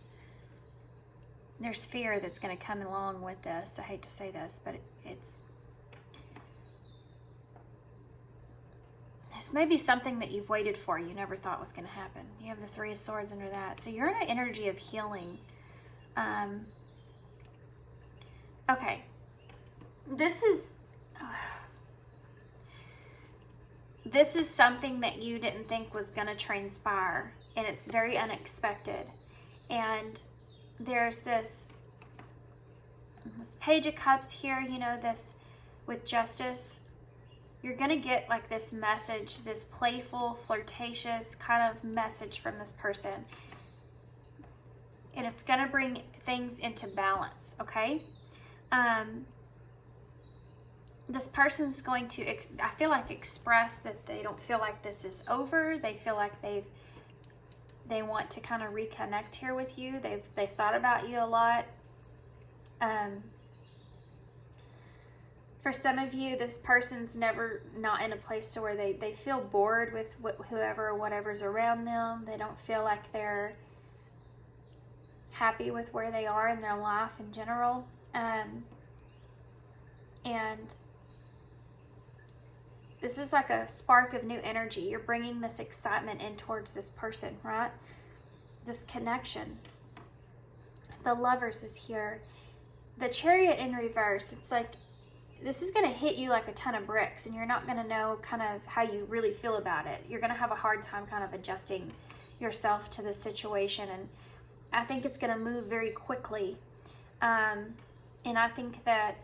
There's fear that's going to come along with this. I hate to say this, but this may be something that you've waited for, you never thought was going to happen. You have the Three of Swords under that. So you're in an energy of healing. Okay. This is something that you didn't think was going to transpire, and it's very unexpected. And there's this Page of Cups here, you know, this with Justice. You're going to get like this message, this playful, flirtatious kind of message from this person. And it's going to bring things into balance, okay? This person's going to, I feel like, express that they don't feel like this is over. They feel like they want to kind of reconnect here with you. They've thought about you a lot. For some of you, this person's never not in a place to where they feel bored with whoever or whatever's around them. They don't feel like they're happy with where they are in their life in general. And this is like a spark of new energy. You're bringing this excitement in towards this person, right? This connection. The Lovers is here. The Chariot in reverse, it's like, this is going to hit you like a ton of bricks, and you're not going to know kind of how you really feel about it. You're going to have a hard time kind of adjusting yourself to the situation, and I think it's going to move very quickly. And I think that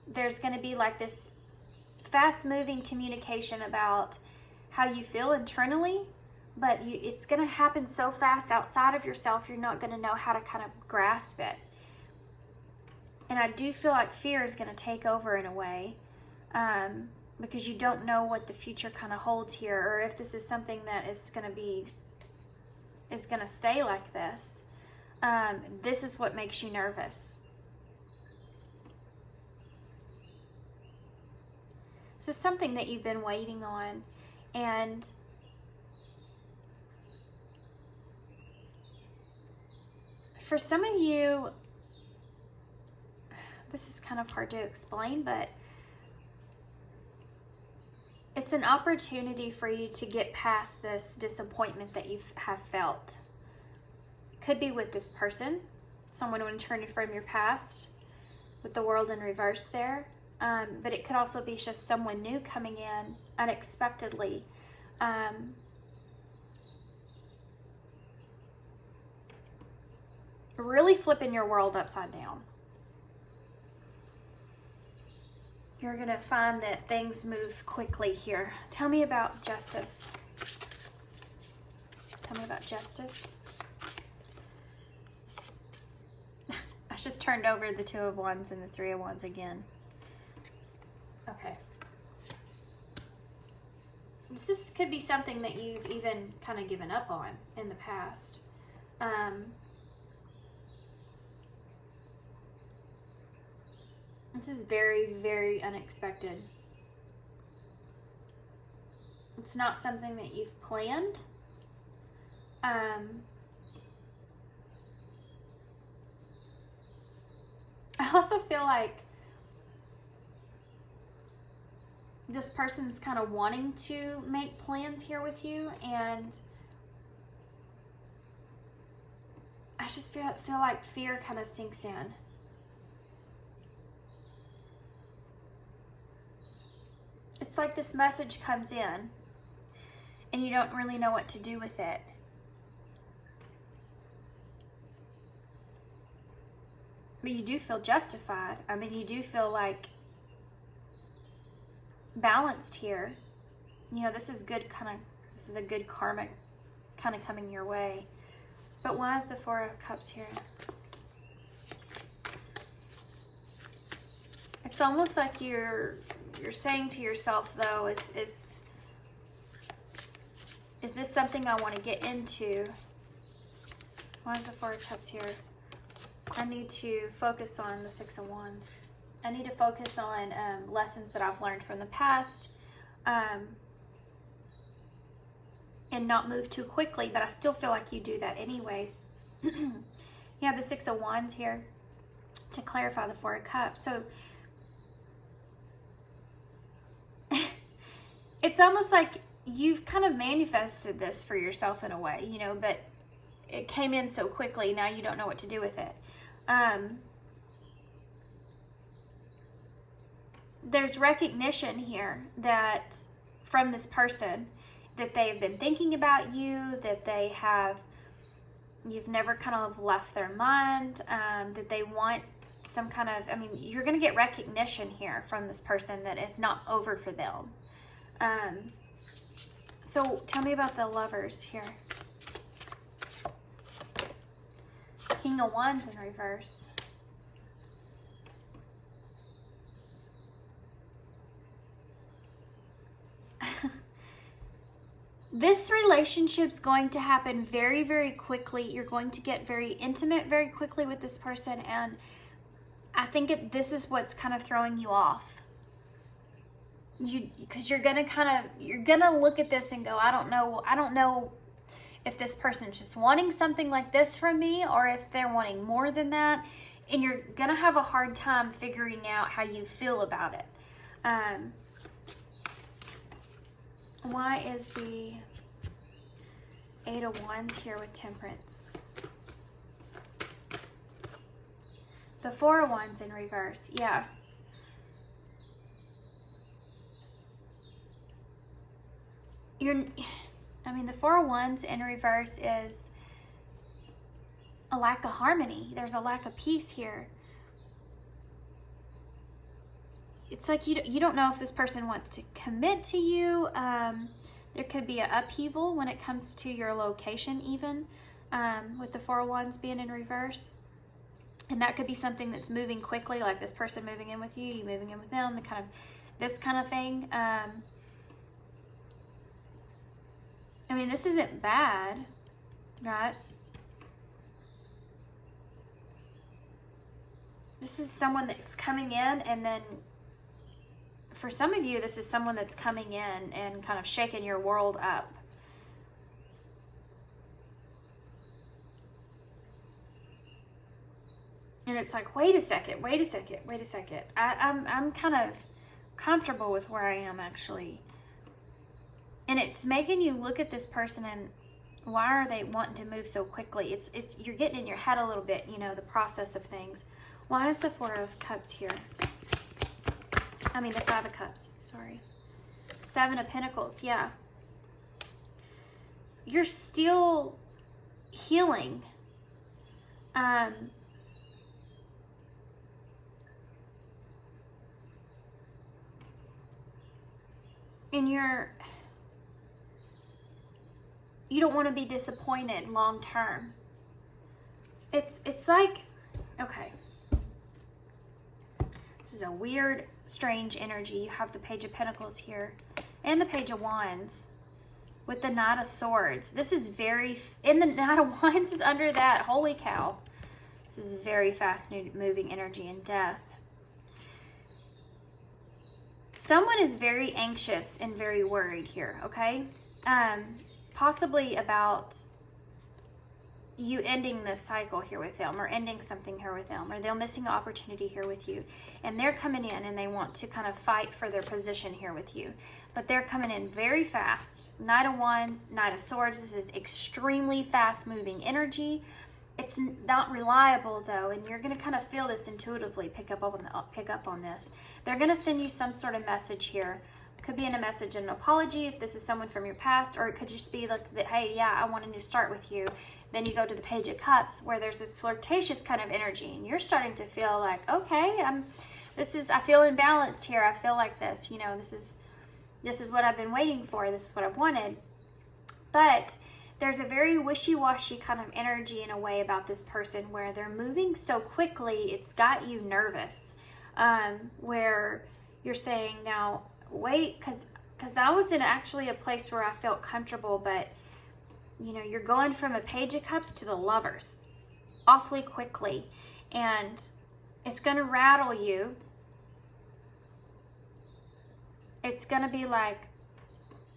there's going to be like this fast-moving communication about how you feel internally, but it's going to happen so fast outside of yourself, you're not going to know how to kind of grasp it. And I do feel like fear is going to take over in a way, because you don't know what the future kind of holds here, or if this is something that is going to stay like this. This is what makes you nervous. So something that you've been waiting on, and for some of you, this is kind of hard to explain, but it's an opportunity for you to get past this disappointment that you have felt. Could be with this person, someone who returned from your past, with the World in reverse there. But it could also be just someone new coming in unexpectedly. Really flipping your world upside down. You're going to find that things move quickly here. Tell me about justice. Tell me about justice. I just turned over the Two of Wands and the Three of Wands again. Okay. This could be something that you've even kind of given up on in the past. This is very, very unexpected. It's not something that you've planned. I also feel like this person's kind of wanting to make plans here with you, and I just feel like fear kind of sinks in. It's like this message comes in and you don't really know what to do with it. But you do feel justified. I mean, you do feel like balanced here. You know, this is good this is a good karmic kind of coming your way. But why is the Four of Cups here? It's almost like you're saying to yourself, though, is this something I want to get into? Why is the Four of Cups here? I need to focus on the Six of Wands. I need to focus on lessons that I've learned from the past, and not move too quickly, but I still feel like you do that anyways. You have the Six of Wands here to clarify the Four of Cups. So it's almost like you've kind of manifested this for yourself in a way, you know, but it came in so quickly, now you don't know what to do with it. There's recognition here that from this person that they've been thinking about you, that you've never kind of left their mind, that they want some kind of, I mean, you're going to get recognition here from this person that it's not over for them. So tell me about the Lovers here. King of Wands in reverse. This relationship's going to happen very, very quickly. You're going to get very intimate very quickly with this person, and I think this is what's kind of throwing you off. Because you're gonna look at this and go, I don't know if this person's just wanting something like this from me or if they're wanting more than that, and you're gonna have a hard time figuring out how you feel about it. Why is the Eight of Wands here with Temperance? The Four of Wands in reverse. Yeah. The Four of Wands in reverse is a lack of harmony. There's a lack of peace here. It's like you don't know if this person wants to commit to you. There could be an upheaval when it comes to your location even, with the Four of Wands being in reverse. And that could be something that's moving quickly, like this person moving in with you moving in with them, this kind of thing. I mean, this isn't bad, right? This is someone that's coming in, and then for some of you, this is someone that's coming in and kind of shaking your world up. And it's like, wait a second. I'm kind of comfortable with where I am, actually. And it's making you look at this person and why are they wanting to move so quickly? You're getting in your head a little bit, the process of things. Why is the Four of Cups here? I mean, the Five of Cups, sorry. Seven of Pentacles, yeah. You're still healing. And you don't want to be disappointed long term. It's like, okay. This is a weird, strange energy. You have the Page of Pentacles here and the Page of Wands with the Knight of Swords. This is very, and the Knight of Wands is under that. Holy cow. This is very fast moving energy and death. Someone is very anxious and very worried here, okay? Possibly about you ending this cycle here with them, or ending something here with them, or they're missing an opportunity here with you, and they're coming in and they want to kind of fight for their position here with you, but they're coming in very fast. Knight of Wands, Knight of Swords. This is extremely fast moving energy. It's not reliable though, and you're going to kind of feel this intuitively. Pick up on this. They're going to send you some sort of message here. Could be in a message, an apology if this is someone from your past, or it could just be like that, hey, yeah, I want a new start with you. Then you go to the Page of Cups where there's this flirtatious kind of energy, and you're starting to feel like, okay, I feel imbalanced here. I feel like this, you know, this is what I've been waiting for. This is what I've wanted. But there's a very wishy-washy kind of energy in a way about this person where they're moving so quickly, it's got you nervous. Where you're saying, now, wait, because I was in actually a place where I felt comfortable, but you know, you're going from a Page of Cups to the Lovers awfully quickly, and it's going to rattle you. It's going to be like,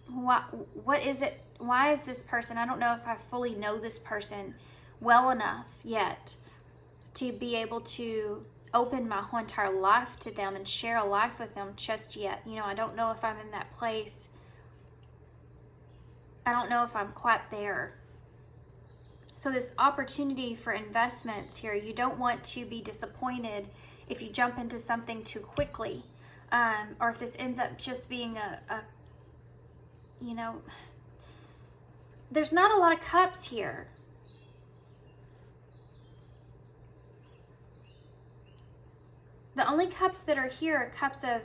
what is it? Why is this person? I don't know if I fully know this person well enough yet to be able to open my whole entire life to them and share a life with them just yet. You know, I don't know if I'm in that place. I don't know if I'm quite there. So this opportunity for investments here, you don't want to be disappointed if you jump into something too quickly, or if this ends up just being you know, there's not a lot of cups here. The only cups that are here are cups of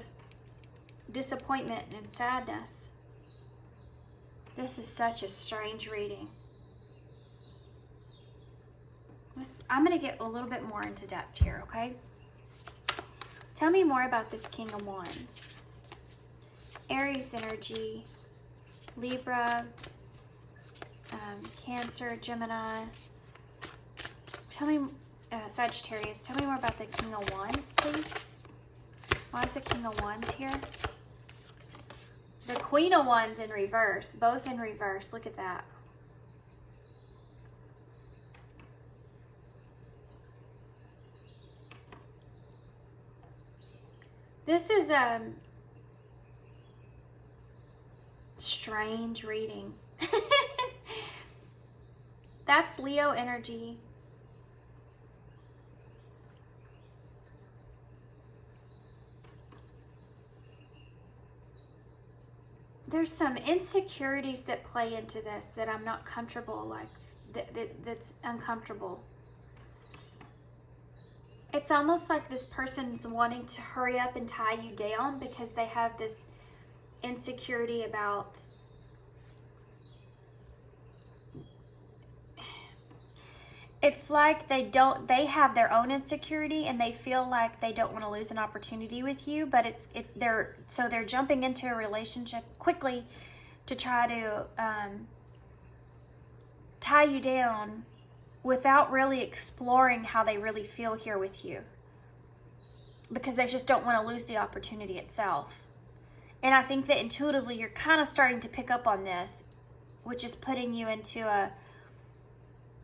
disappointment and sadness. This is such a strange reading. I'm going to get a little bit more into depth here, okay? Tell me more about this King of Wands. Aries energy, Libra, Cancer, Gemini. Tell me, Sagittarius, tell me more about the King of Wands, please. Why is the King of Wands here? The Queen of Wands in reverse, both in reverse. Look at that. This is a strange reading. That's Leo energy. There's some insecurities that play into this that I'm not comfortable, like that's uncomfortable. It's almost like this person's wanting to hurry up and tie you down because they have this insecurity about it's like they have their own insecurity and they feel like they don't want to lose an opportunity with you, but they're jumping into a relationship quickly to try to tie you down without really exploring how they really feel here with you, because they just don't want to lose the opportunity itself. And I think that intuitively you're kind of starting to pick up on this, which is putting you into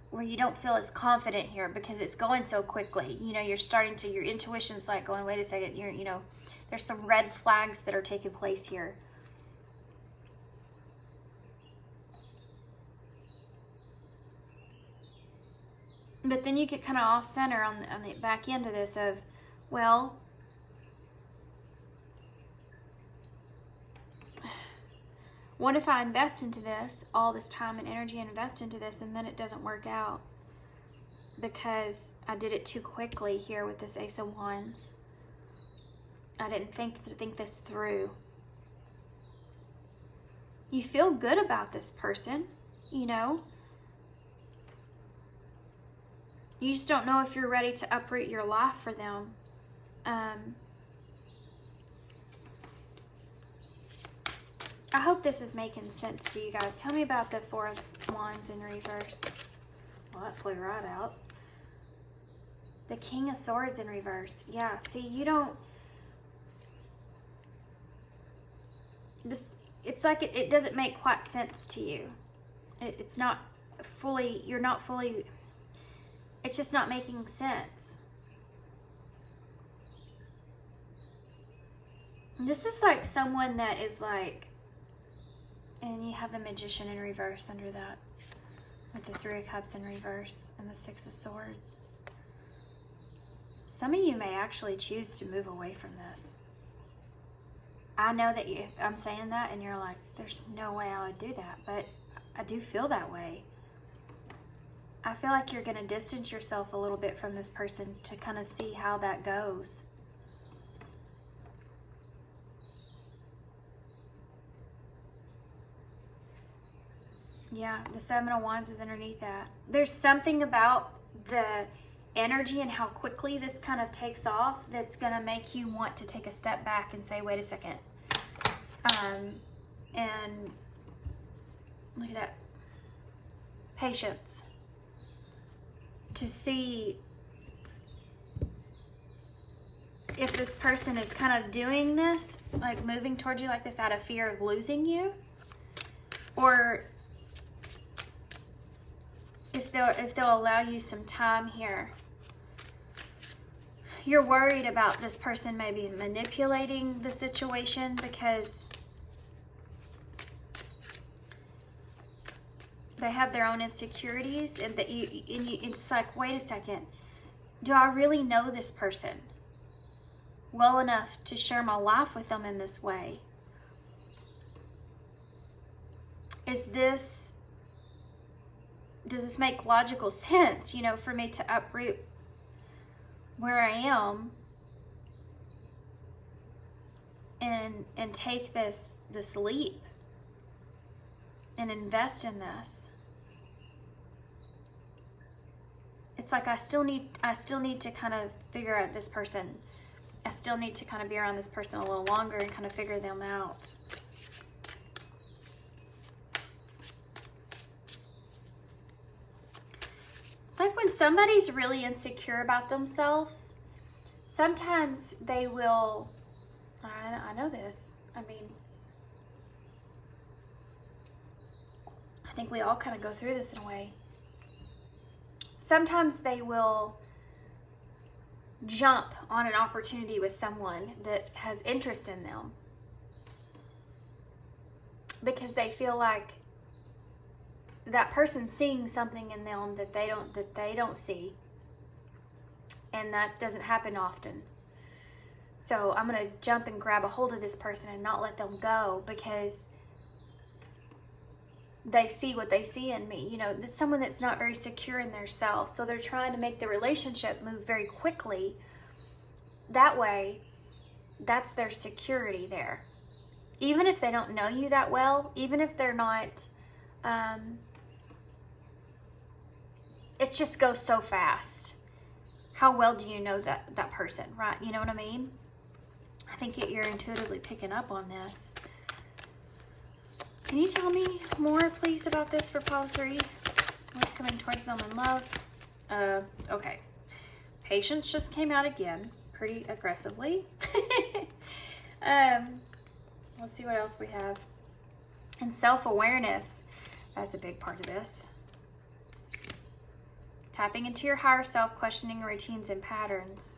where you don't feel as confident here because it's going so quickly. You know, your intuition's like going, wait a second, you know, there's some red flags that are taking place here. But then you get kind of off center on the back end of this of, well, what if I invest into this, all this time and energy, and invest into this, and then it doesn't work out because I did it too quickly here with this Ace of Wands. I didn't think this through. You feel good about this person, you know. You just don't know if you're ready to uproot your life for them. I hope this is making sense to you guys. Tell me about the Four of Wands in reverse. Well, that flew right out. The King of Swords in reverse. Yeah, see, you don't... It's like it doesn't make quite sense to you. It's not fully... You're not fully... It's just not making sense. This is like someone that is like... And you have the Magician in reverse under that. With the Three of Cups in reverse and the Six of Swords. Some of you may actually choose to move away from this. I know that I'm saying that and you're like, there's no way I would do that. But I do feel that way. I feel like you're going to distance yourself a little bit from this person to kind of see how that goes. Yeah, the Seven of Wands is underneath that. There's something about the energy and how quickly this kind of takes off that's going to make you want to take a step back and say, wait a second. And look at that. Patience. To see if this person is kind of doing this, like moving towards you like this out of fear of losing you, or if they'll allow you some time here. You're worried about this person maybe manipulating the situation because they have their own insecurities, and that it's like, wait a second, do I really know this person well enough to share my life with them in this way? Does this make logical sense, you know, for me to uproot where I am and take this leap and invest in this? It's like I still need to kind of figure out this person. I still need to kind of be around this person a little longer and kind of figure them out. It's like when somebody's really insecure about themselves, sometimes they will, I know this, I mean, I think we all kind of go through this in a way. Sometimes they will jump on an opportunity with someone that has interest in them because they feel like that person's seeing something in them that they don't see, and that doesn't happen often. So I'm gonna jump and grab a hold of this person and not let them go because they see what they see in me. You know, it's someone that's not very secure in their self, so they're trying to make the relationship move very quickly. That way, that's their security there. Even if they don't know you that well, even if they're not, it just goes so fast. How well do you know that person, right? You know what I mean? I think you're intuitively picking up on this. Can you tell me more, please, about this for pile 3? What's coming towards them in love? Okay. Patience just came out again, pretty aggressively. Let's see what else we have. And self-awareness. That's a big part of this. Tapping into your higher self, questioning routines and patterns.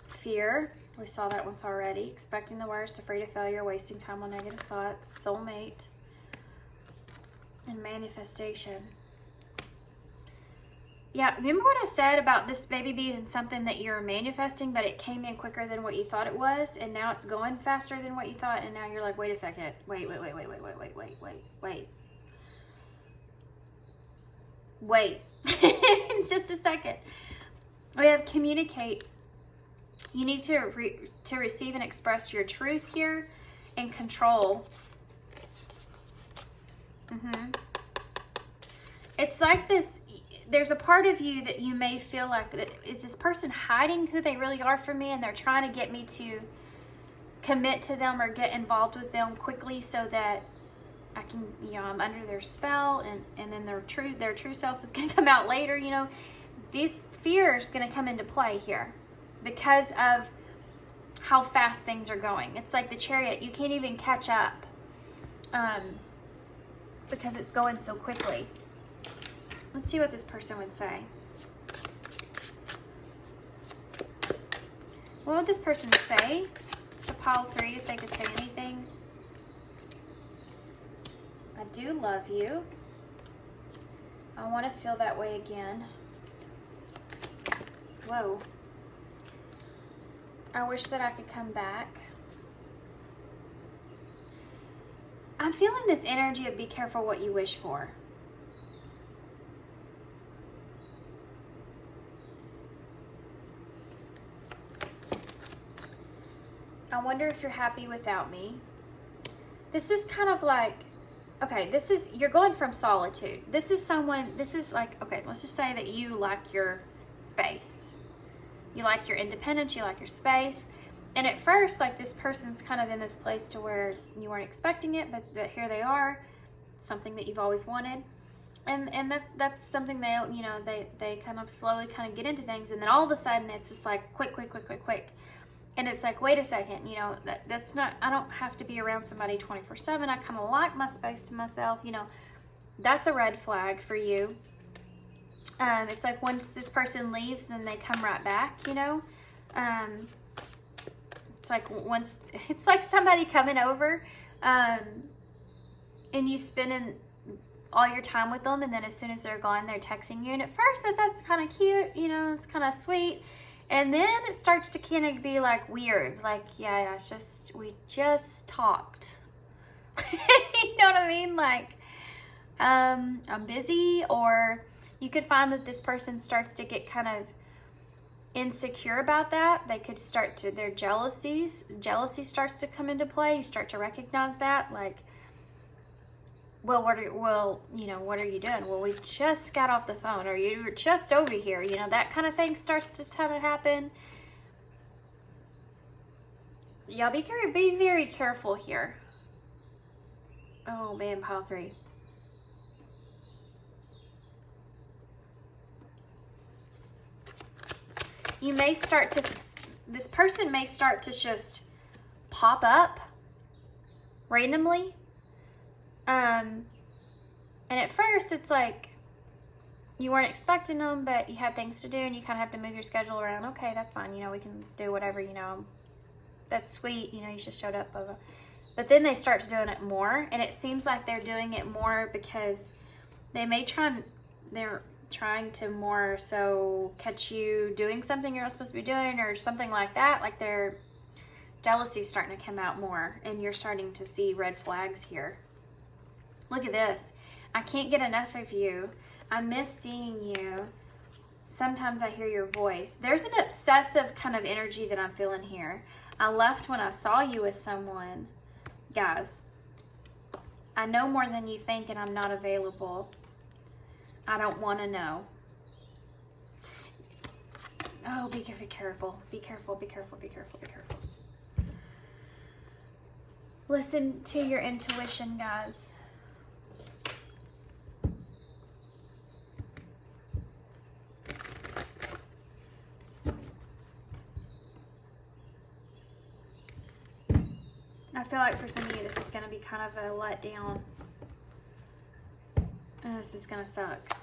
Fear. We saw that once already. Expecting the worst, afraid of failure, wasting time on negative thoughts. Soulmate. And manifestation. Yeah, remember what I said about this maybe being something that you're manifesting, but it came in quicker than what you thought it was, and now it's going faster than what you thought, and now you're like, wait a second. Wait. It's just a second. We have communicate. You need to receive and express your truth here, and control. It's like this. There's a part of you that you may feel like, is this person hiding who they really are from me, and they're trying to get me to commit to them or get involved with them quickly so that I can, I'm under their spell, and then their true self is going to come out later. These fears going to come into play here because of how fast things are going. It's like the chariot. You can't even catch up because it's going so quickly. Let's see what this person would say. What would this person say to pile 3 if they could say anything? I do love you. I want to feel that way again. Whoa. I wish that I could come back. I'm feeling this energy of be careful what you wish for. I wonder if you're happy without me. This is kind of like, okay, you're going from solitude. This is like, okay, let's just say that you like your space. You like your independence, you like your space. And at first, like, this person's kind of in this place to where you weren't expecting it, but here they are, something that you've always wanted. And that's something they kind of slowly kind of get into things, and then all of a sudden it's just like quick. And it's like, wait a second, that's not, I don't have to be around somebody 24/7. I kind of like my space to myself, that's a red flag for you. It's like once this person leaves, then they come right back, it's like somebody coming over, and you spending all your time with them, and then as soon as they're gone, they're texting you. And at first that's kind of cute, it's kind of sweet. And then it starts to kind of be like weird. Like, yeah, we just talked. You know what I mean? Like, I'm busy. Or you could find that this person starts to get kind of insecure about that. They could start to, their jealousy starts to come into play. You start to recognize that. Like, well, what are you doing? Well, we just got off the phone, or you were just over here. That kind of thing starts to kind of happen. Y'all be very careful here. Oh man, pile 3. This person may start to just pop up randomly. And at first it's like you weren't expecting them, but you had things to do and you kind of have to move your schedule around. Okay, that's fine. We can do whatever, that's sweet. You just showed up. Blah, blah. But then they start doing it more, and it seems like they're doing it more because they're trying to more so catch you doing something you're not supposed to be doing or something like that. Like their jealousy starting to come out more, and you're starting to see red flags here. Look at this. I can't get enough of you. I miss seeing you. Sometimes I hear your voice. There's an obsessive kind of energy that I'm feeling here. I left when I saw you with someone. Guys, I know more than you think, and I'm not available. I don't want to know. Oh, be careful. Be careful. Listen to your intuition, guys. I feel like for some of you, this is going to be kind of a letdown. And this is going to suck.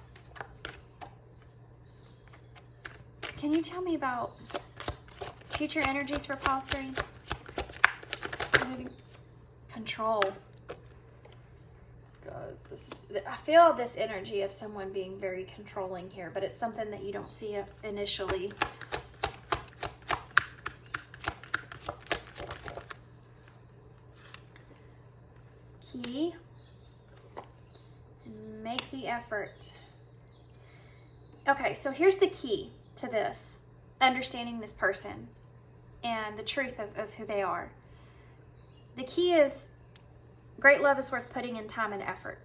Can you tell me about future energies for pile 3? Control. Guys, I feel this energy of someone being very controlling here, but it's something that you don't see initially. Key. And make the effort. Okay, so here's the key to this. Understanding this person and the truth of who they are. The key is great love is worth putting in time and effort,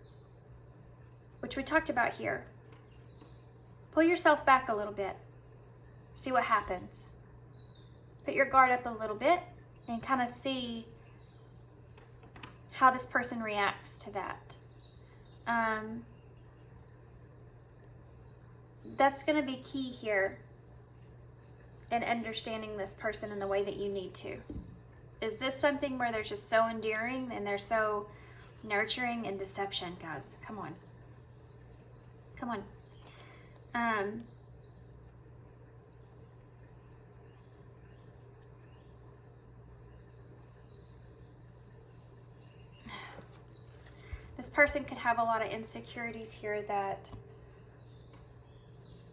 which we talked about here. Pull yourself back a little bit. See what happens. Put your guard up a little bit and kind of see how this person reacts to that. That's going to be key here in understanding this person in the way that you need to. Is this something where they're just so endearing and they're so nurturing? And deception, guys. Come on. Come on. This person could have a lot of insecurities here that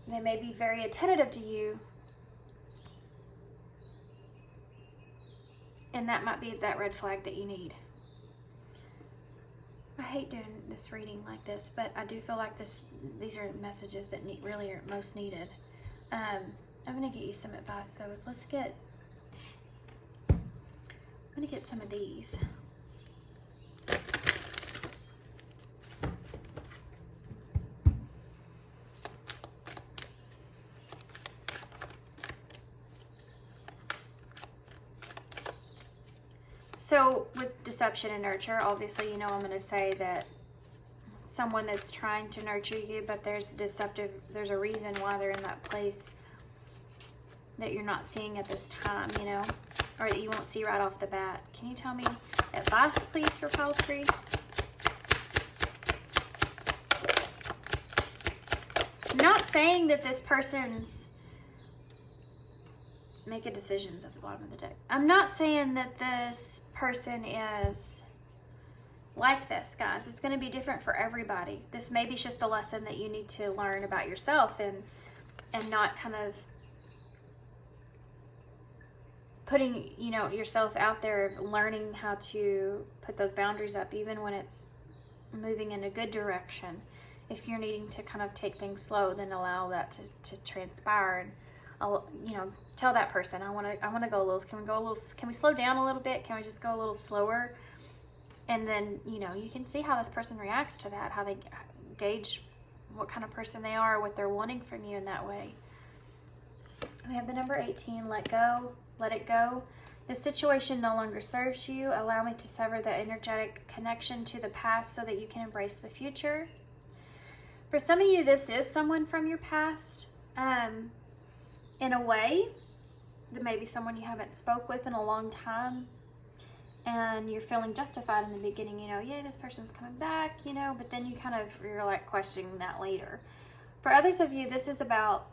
they may be very attentive to you. And that might be that red flag that you need. I hate doing this reading like this, but I do feel like these are messages that really are most needed. I'm going to get you some advice though. I'm going to get some of these. So with deception and nurture, obviously, you know, I'm going to say that someone that's trying to nurture you, but there's a reason why they're in that place that you're not seeing at this time, you know, or that you won't see right off the bat. Can you tell me advice, please, for pile 3? I'm not saying that this person's making decisions at the bottom of the deck. I'm not saying that this person is like this, guys. It's going to be different for everybody. This maybe is just a lesson that you need to learn about yourself and not kind of putting, you know, yourself out there, learning how to put those boundaries up even when it's moving in a good direction. If you're needing to kind of take things slow, then allow that to transpire, and I'll, you know, tell that person, I want to go a little, can we slow down a little bit? Can we just go a little slower? And then, you know, you can see how this person reacts to that, how they gauge what kind of person they are, what they're wanting from you in that way. We have the number 18, let go, let it go. This situation no longer serves you. Allow me to sever the energetic connection to the past so that you can embrace the future. For some of you, this is someone from your past. In a way, that may be someone you haven't spoke with in a long time, and you're feeling justified in the beginning, you know, yeah, this person's coming back, you know, but then you're like questioning that later. For others of you, this is about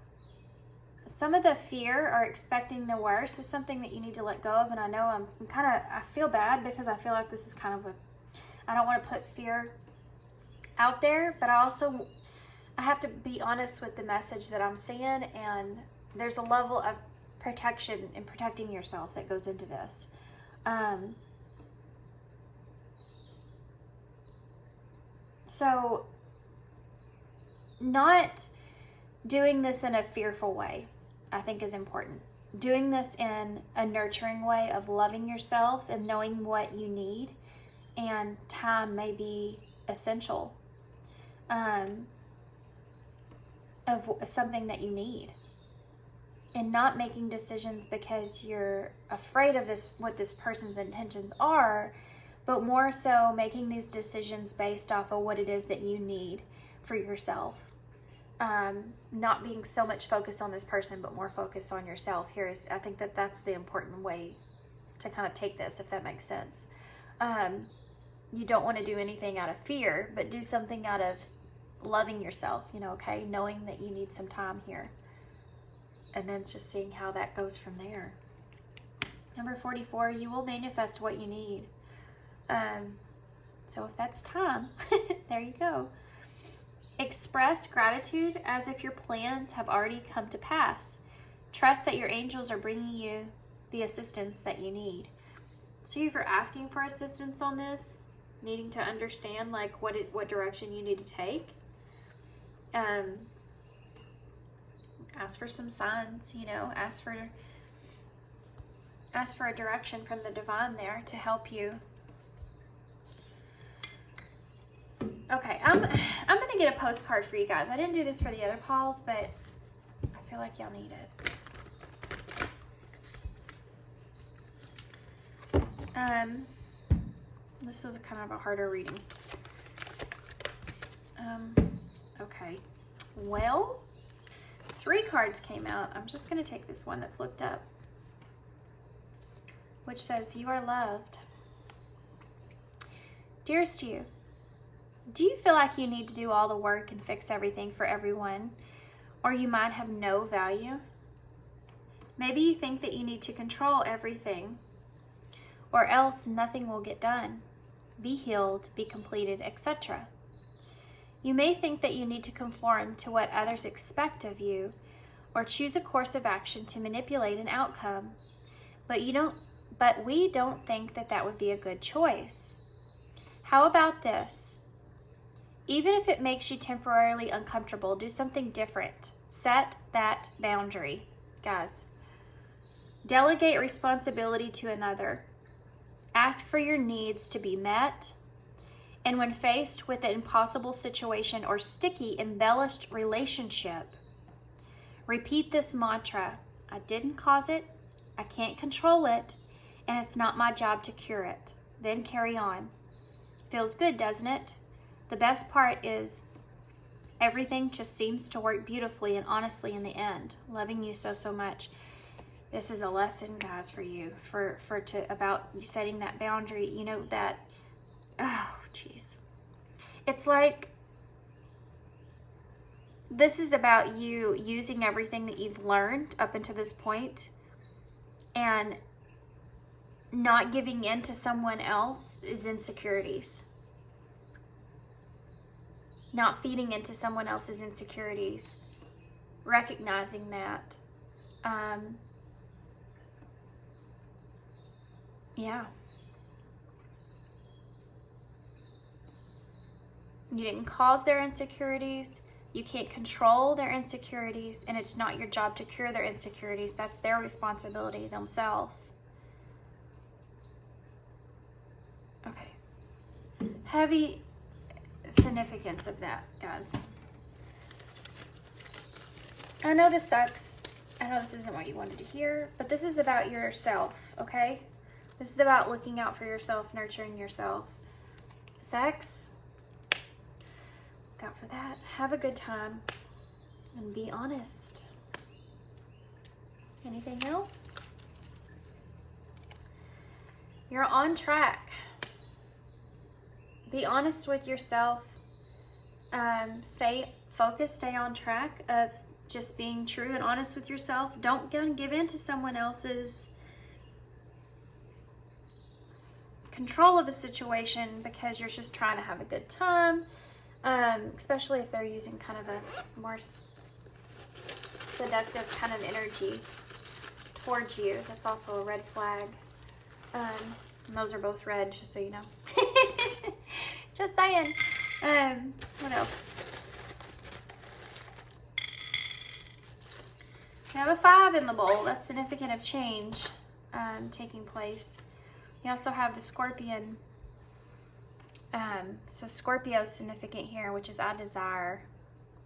some of the fear or expecting the worst is something that you need to let go of. And I know I feel bad because I feel like this is kind of I don't want to put fear out there, but I have to be honest with the message that I'm seeing, and there's a level of protection and protecting yourself that goes into this. So not doing this in a fearful way, I think, is important. Doing this in a nurturing way of loving yourself and knowing what you need, and time may be essential of something that you need. And not making decisions because you're afraid of what this person's intentions are, but more so making these decisions based off of what it is that you need for yourself. Not being so much focused on this person, but more focused on yourself. I think that's the important way to kind of take this, if that makes sense. You don't want to do anything out of fear, but do something out of loving yourself, you know, okay? Knowing that you need some time here. And then it's just seeing how that goes from there. Number 44, you will manifest what you need. So if that's time, there you go. Express gratitude as if your plans have already come to pass. Trust that your angels are bringing you the assistance that you need. So if you're asking for assistance on this, needing to understand like what direction you need to take, ask for some signs, you know, ask for a direction from the divine there to help you. Okay, I'm gonna get a postcard for you guys. I didn't do this for the other piles, but I feel like y'all need it. This was kind of a harder reading. Okay, well, 3 cards came out. I'm just gonna take this one that flipped up, which says, you are loved. Dearest you, do you feel like you need to do all the work and fix everything for everyone, or you might have no value? Maybe you think that you need to control everything, or else nothing will get done, be healed, be completed, etc. You may think that you need to conform to what others expect of you, or choose a course of action to manipulate an outcome, but we don't think that that would be a good choice. How about this? Even if it makes you temporarily uncomfortable, do something different. Set that boundary, guys. Delegate responsibility to another. Ask for your needs to be met. And when faced with an impossible situation or sticky, embellished relationship, repeat this mantra. I didn't cause it, I can't control it, and it's not my job to cure it. Then carry on. Feels good, doesn't it? The best part is everything just seems to work beautifully and honestly in the end. Loving you so, so much. This is a lesson, guys, for you, about setting that boundary. You know that, oh, jeez. It's like, this is about you using everything that you've learned up until this point and not giving in to someone else's insecurities. Not feeding into someone else's insecurities. Recognizing that. Yeah. You didn't cause their insecurities. You can't control their insecurities, and it's not your job to cure their insecurities. That's their responsibility themselves. Okay. Heavy significance of that, guys. I know this sucks. I know this isn't what you wanted to hear, but this is about yourself, okay? This is about looking out for yourself, nurturing yourself. Sex, look out for that. Have a good time and be honest. Anything else? You're on track. Be honest with yourself. Stay focused, stay on track of just being true and honest with yourself. Don't give in to someone else's control of a situation because you're just trying to have a good time, especially if they're using kind of a more seductive kind of energy towards you. That's also a red flag. And those are both red, just so you know. Just saying. What else? We have a 5 in the bowl. That's significant of change taking place. You also have the Scorpion. So Scorpio is significant here, which is I desire.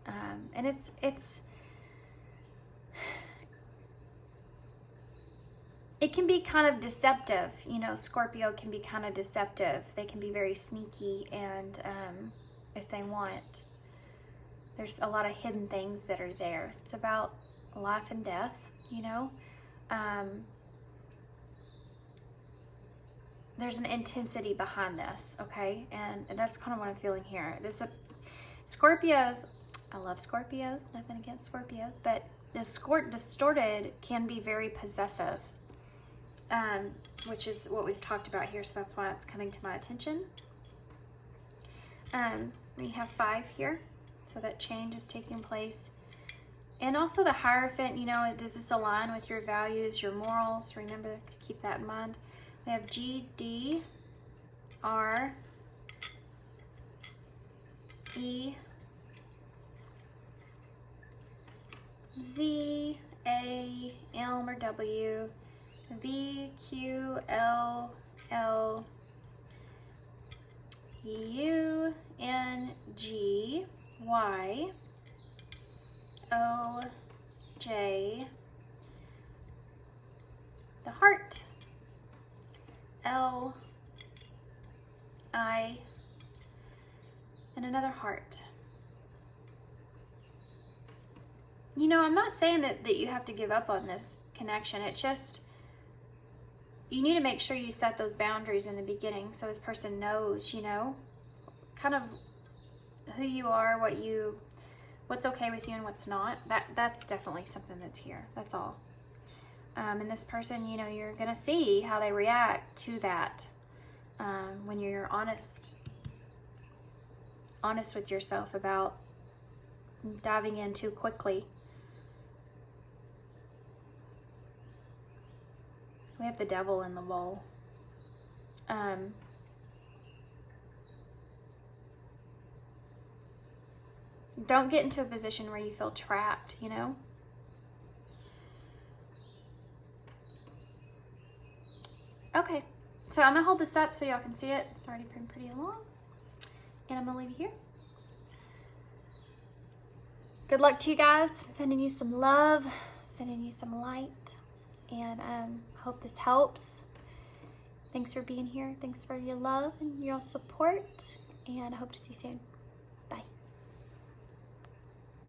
And it can be kind of deceptive. You know, Scorpio can be kind of deceptive. They can be very sneaky, and if they want, there's a lot of hidden things that are there. It's about life and death, you know. There's an intensity behind this, okay? And that's kind of what I'm feeling here. Scorpios, I love Scorpios, nothing against Scorpios, but the distorted can be very possessive, which is what we've talked about here, so that's why it's coming to my attention. We have 5 here, so that change is taking place. And also the Hierophant, you know, does this align with your values, your morals? Remember to keep that in mind. We have G, D, R, E, Z, A, M or W, V, Q, L, L, U, N, G, Y, O, J, the heart, L, I, and another heart. You know, I'm not saying that you have to give up on this connection. It's just, you need to make sure you set those boundaries in the beginning so this person knows, you know, kind of who you are, what's okay with you and what's not. That's definitely something that's here. That's all. And this person, you know, you're going to see how they react to that when you're honest with yourself about diving in too quickly. We have the Devil in the bowl. Don't get into a position where you feel trapped, you know? Okay, so I'm gonna hold this up so y'all can see it. It's already been pretty long. And I'm gonna leave it here. Good luck to you guys. Sending you some love, sending you some light, and hope this helps. Thanks for being here. Thanks for your love and your support, and I hope to see you soon.